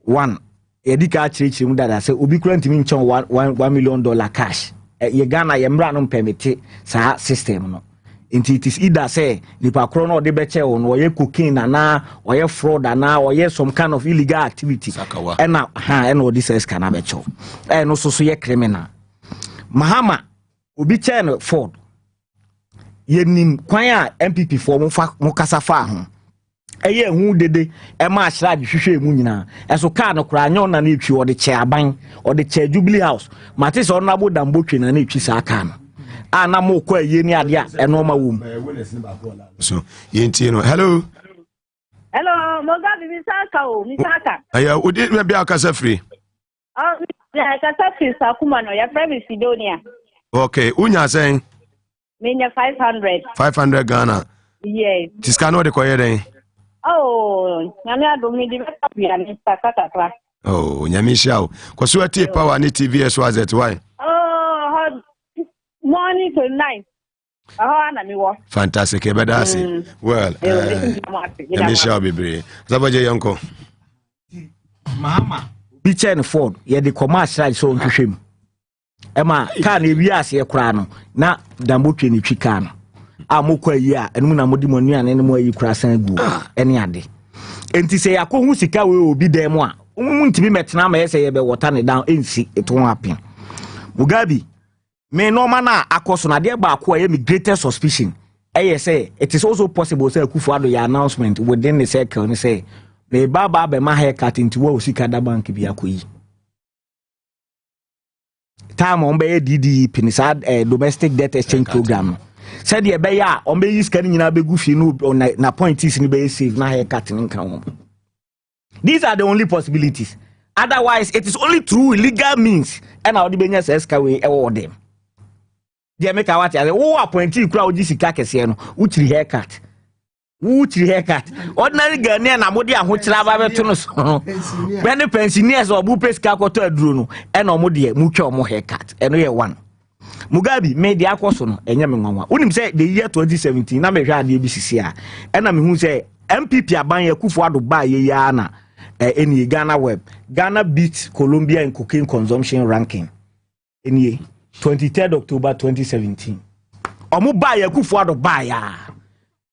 one edika kire mu dada se obi kura ntimi nchen $1 million cash ye Ghana ye mra no permit sa system no it is either say nipa kro no de be che no oye cocaine na oye fraud na oye some kind of illegal activity na this is kana be che no so ye criminal Mahama obi che no Ford yenim kwan a MPP for mo kasa fa ho eye hu dede e ma ahra de hwehwe mu nyina eso car no kra anyo na na etwi o de che aban o de che Jubilee House mate so na bodam botwe na na etwi sa car no ana mo kwa ye ni ade a eno ma wom so yenti no hello Mugabe Misaka aya odi me bia kasa free ya kasa free Sakuma no ya private Sidonia okay unya sen menya 500 Ghana yes tiskano de koye den nyame adomi di bia ni sakata nyame shiao ko so ati Power ni TVS Wazet why morning to night na mi wo fantastic ebedasi well nyame shiao bebre zabaje yanko Mahama bi chen Ford ye de commercial so nhwehwem ema car na ewi ase kura no na dambotwe ni twika no amokwa yi a enum na modi monu ane ne mo ayi kura san gu ene ade enti se yakohu sika we obi dem a ntimi metena ma yese ye be water ne down ensi eto happen Mugabe me no na akoso na de ba ko ye me greatest suspicion say it is also possible say Akufo-Addo your announcement within the circle ni say me baba be ma haircut into wo sika da bank bi akoyi time on be DD pinisa domestic debt exchange program said ye be ya on be use kan nyina be gu fi no na points ni be save na haircut ni kan. These are the only possibilities. Otherwise it is only through illegal means and how the benya says ka we e them. They make what who appointee kura oji sika kese no uchiri haircut Wuti haircut. Ordinary Ghanaian na modi ahokyra ba beto no so. When the pensioners obu peska kwato aduro no, e na omo de mutwa omo haircut. Eno ye one. Mugabe made the akwoso no enye me nwanwa. Unim say the year 2017 na me hwa ade BCC a. E na me hu say MPP aban Akufo-Addo ba ye ya na eni Ghana web. Ghana beat Colombia in cocaine consumption ranking. Eni 23rd October 2017. Omo ba Akufo-Addo ba ya.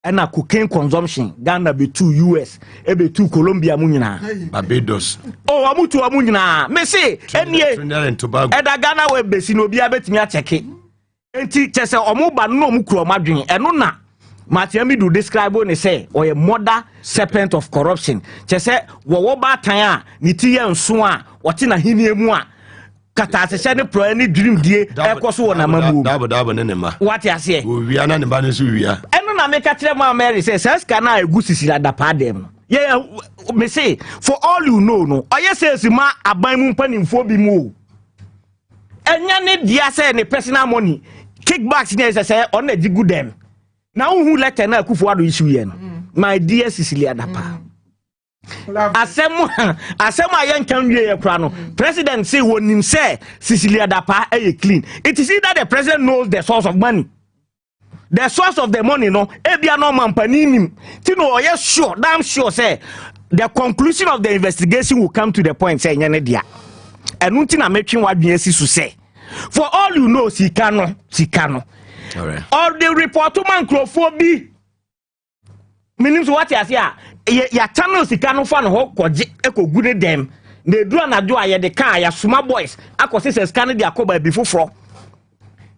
Ena cocaine consumption Ghana be 2 US ebe 2 Colombia mu nyina Barbados amutu amu nyina me say enie eda Ghana we besi no bia betimi a cheke enti chese omo ba no mu kuro madwen eno na Matiami do describe ne say or a mother serpent of corruption chese wo ba tan a ni ti ye nso a wote na hini mu a kata se ne pro ni dream die ekoso wo na mamu dabo ne ma what you say wo wia na ne ba ne so wia na make a tell my Mary says kana egusi sila da padem yeah me say for all you know no oye says ma aban mu mpanimfo bi mu enya ne dia say ne personal money kickbacks ne say on na jigu dem na who letter na Akufo-Addo issue ye no my dear Cecilia Dapa asem ayen kan wie ye kra no president say wonim say Cecilia Dapa e clean it is either the president knows the source of money. The source of the money, no, ebia no man paninim. Tino, yes, sure, damn sure, say the conclusion of the investigation will come to the point, say, Yanedia. And untina making what BSC to say. For all you know, Sikano. All right. Or the report to Mancrophobia. Meaning what you say, ya channel Sikano fan ho eko good them. They do an adua ya the car, ya suma boys. Ako say scan the akoba before.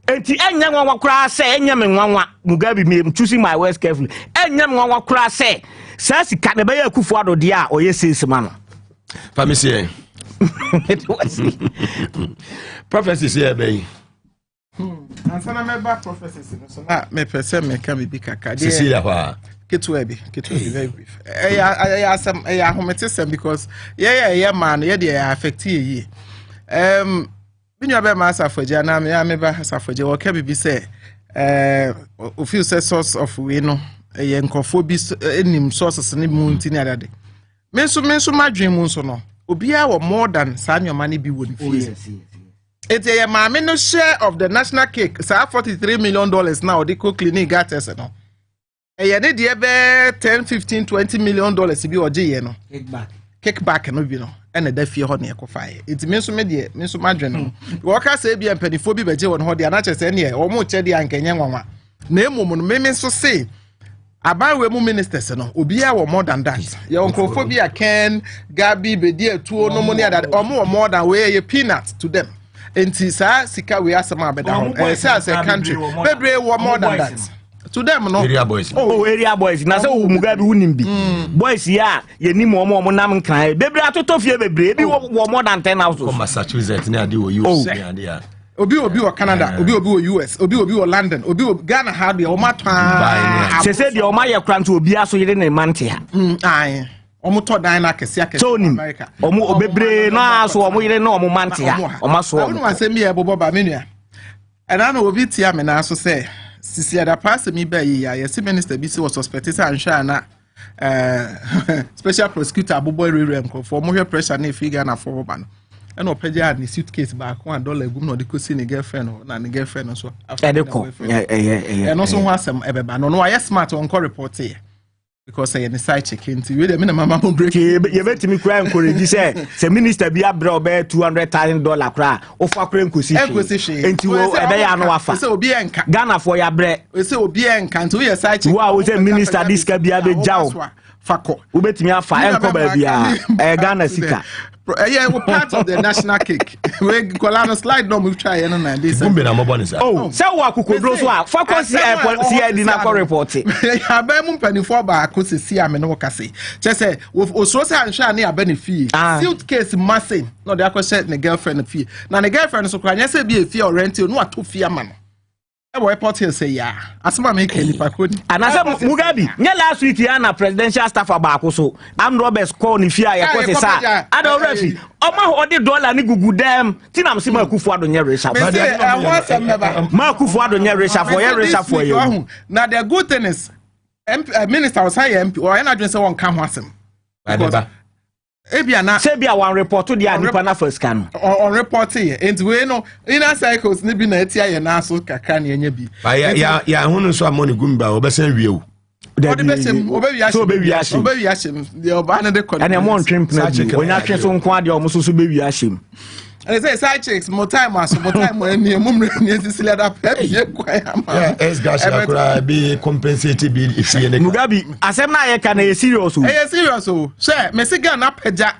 Enti enya nwanwa kura say enya me nwanwa Mugabe me choosing my words carefully enya me nwanwa kura say sika ne be Akufo-Addo dia a oye sesima no famisi prophecies here be ansana me ba prophecies no so na me pese me ka me bi kaka de Cecilia wa ketu very brief asem ahometesem because yeah man yeah dey affect ye Mugabe Maase afoje na me ba afoje wo ka bibi say official say source of we no ye nkofo bi enim sources ne mu ntini adade me so madwen mu so no obia wo more than sanyoma ne bi won fi it ye ma me no share of the national cake say $43 million now the co clinic got us no ye ne de be 10 15 $20 million bi oje ye no kickback no bi no ene da fie ho ne ekofae enti me so madwen no wo ka say bia mpanifo bi beje won ho de anache say ne o mo che de ankenye nwanwa na emom no me so say abawe mu ministers no obia wo more than that ye onkofo bi Ken Gabi bedi atuo no mo ne ada o mo more than we ye peanut to them enti sa sika we asema abeda ho say as a country bebre wo more than that to them no area boys area boys na say Mugabe wunim bi boys ya ye ni mo nam nkran bebre atoto fie bebre bi wo more than 10 houses from Massachusetts ne ade wo US ne ade a obi wo Canada obi wo US obi wo London obi wo Ghana ha de o matwa se de o ma ye kran to obi aso yire ne mante ha ai omo to dan na kese America omo obebre na so omo yire na omo mante ha o maso omo no asemi e bobo ba menua ena na obi tia me na so say Cecilia Dapa se mi ba yi ya yes minister bi se was suspected ansha na special prosecutor aboboy rerem ko for mo hwe pressure na figa na for ba no e no pagya ni suitcase ba ko $1 gum no de ko si ni girlfriend na ni girlfriend so edeko e no so ho asem e be ba no no ya smart on ko report here because I side checking to you me mama mo break you bet me cry encourage say minister bi abre obe $200,000 kra o fa kra nkosi enti wo e be ya no afa say obi enka Ghana for ya bre say obi enka nti we side check wo say minister this ka bi abe jaw fako wo betimi afa enko ba bia Ghana sika yeah, we're part of the national cake. We Colano slide no move try and na this. Oh, so wa kukodro so a focus CID na ko report. Ya ba mu mpanifo ba ko sesi ame no kase. Che say we so say ansha na aba ne fie. Suitcase Maase no dey akose ne girlfriend fie. Na ne girlfriend so kwanya say bi fie or rent no ato fie ama no. E boy report here say ya. Asema me ke nipa ko ni. Anase Mugabe, nye last week ya na presidential staff abako so. Am Roberts call ni fie ya ko say sa. Ada refi. Oma ho de dollar ni gugu dem. Ti na mse ma Akufo-Addo nye resha. Ma Akufo-Addo nye resha for ye resha for you. Now the good thing is Minister was high MP or I just say one come wasem. Ebia say be one report to the nipa na first can. On report here. And we know inner cycles ni bi na etia ye na so kakra na enye bi. Ya hunu so amoni gumba obesen wie o. Odi besem obewi ashem. The oba na de and am on trim na bi. Onya twe so nko ade o mo so bewi ashem. And they say side chicks more time when you mum necessarily that es gas akura be compensated be if you Mugabe asem na ye can e serious o. Eh serious o. Say me say Ghana peja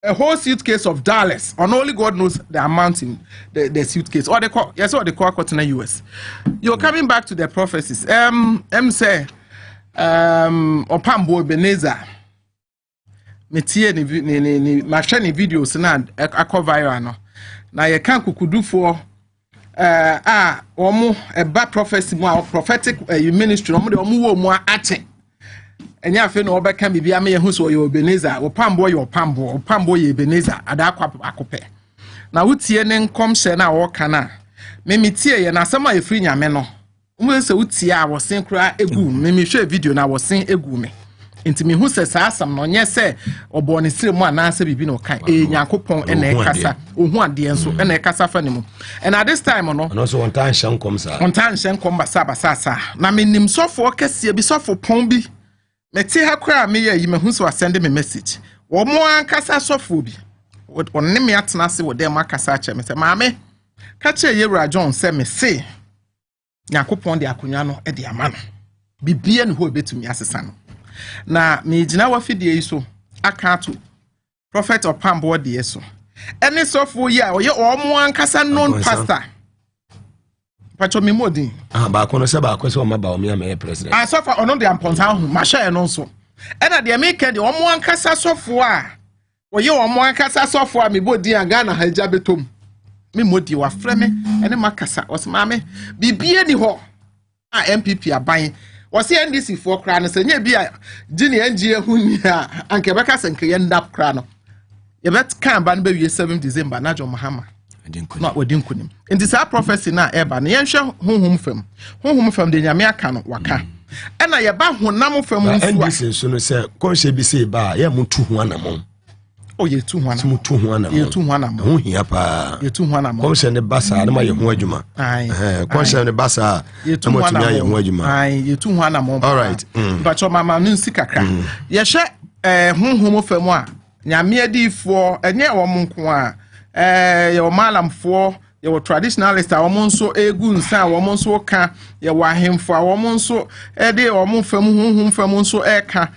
a whole suitcase of dollars and only God knows the amount in the suitcase or the call yes or the call in the US. You're coming back to the prophecies. Say Opambo Ebenezer metie ni mahwe ni videos na akọ viral no na ye kan kukudufo omo eba prophecy mu a prophetic ministry omo de omo wo mu ache enya afi na obeka bibia me ye hu so ye Ebenezer opambo ye Ebenezer ada akwakope na wutie ne nkomhye na wo kana me metie ye na asema ye free nyame no mo se wutie a wo sen kura egu me hwe video na wo sen egu me inti me hu se asam no nye se obo ne sire mu ananse bibi no kan nyankopon ena ekasa ohu ade enso ena ekasa fa ne mu and at this time no so on tan hyen kom sa basa na menim sofo kese bi sofo pon bi meti ha kra me ye yi me hu so send me message wo mo ankasa sofo bi wonne me atena se wo dem akasa che me se maame ka che Yewura John se me se nyankopon de akonwa no e de ama no bibia ne ho betumi asesa no na me gina wa fidie yi so aka to prophet Opambo de so ene sofo yi a oye omo ankasa non pastor pacho me modin ba kono se ba kwese o maba o me am president sofo ono de amponta hu ma hye no so ena de me ke de omo ankasa sofo a oye omo ankasa sofo a me bodin aga na haja betom me modi wa freme ene makasa osma me bibie ni ho a MPP aban wasi NDC for kra no senye bia gini NG ehuni a anke beka senke yendap kra no ye bet kan ba no be 7 December na John Mahama na wadin kunim enti sa prophecy na eba no yenhwe honhom fam de nyame aka no waka ena ye ba honam fam nso a NDC so no se konhye bi se ba ye mutu ho anamon ye tu ho anamon ho hia pa ye tu ho anamon konhye ne basa na ma ye ho adwuma konhye ne basa na mo tumi ye ho adwuma ye tu ho anamon all right but your mama no nsi kakra ye hwe honhom fam a nyame adifo enye wo monko a ye wo malamfo ye wo traditionalist a wo monso egu nsa a wo monso ka ye wo ahemfo a wo monso de wo monfam honhom fam nso eka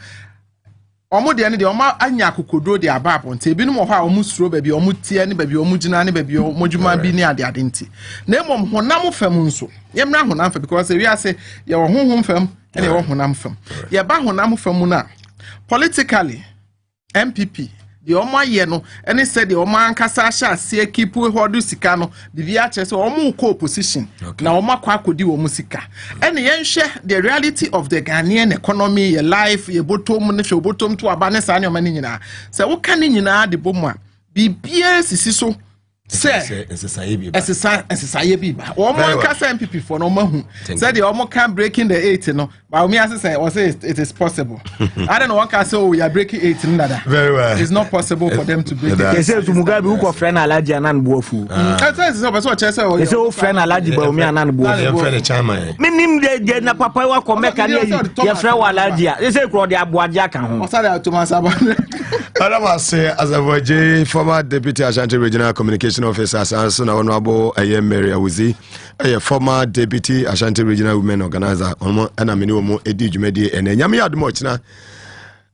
omo de ne de omo anya akokodro de ababo nti ebi no mo ho a omo suro ba bi omo tie ne ba bi omo gina ne ba bi omo djuma bi ne ade ade nti na emom honam fam nso ye mra honam fam because we say ye wo honhom fam ene ye wo honam fam ye ba honam fam na politically MPP the omo ye no ene said the omo ankasa sha se keep hodu sika no bibi a che se omo ko opposition na omo akwa akodi wo musika ene ye nhwe the reality of the Ghanaian economy your life ye botom ne hwe botom to aba ne sa ne omani nyina se wo ka ne nyina de bomu a bibia sisi so se ensesa ye bi ba omo ankasa MPP for no mahu said the omo can breaking the 8 no but me as say it is possible I don't know one can say oh we are breaking 8 nada very well it's not possible for them to break it they say to Mugabe who ko friend alaji anan buofu they say who friend alaji ba omi anan buofu friend chama minim de na papa wa ko meka ne ye friend wa alaji they say kro de aboaja kan ho osada Thomas Abane Adama say as a former deputy Ashanti regional communication officer and honorable Mary Awuzi former deputy Ashanti regional women organizer and mini omo edi dwumadi ene nyame admo china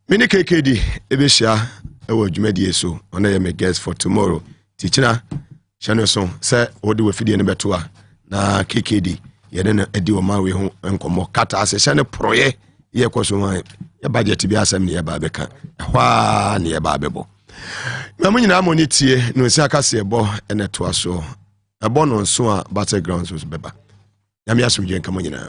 mini KKD ebehia ewo dwumadi so ona ye me guest for tomorrow tichina chano so say odi we fidie ne beto a na KKD ye ne edi o ma we ho enkomo kata ase chane proye ye kwaso ma ye budget bi asem ne ye ba beka hwa ne ye ba bebo mamunyina amonitie no si akase ebo ene to aso ebo no nso a battlegrounds was beba nyame asomdwe nka munyina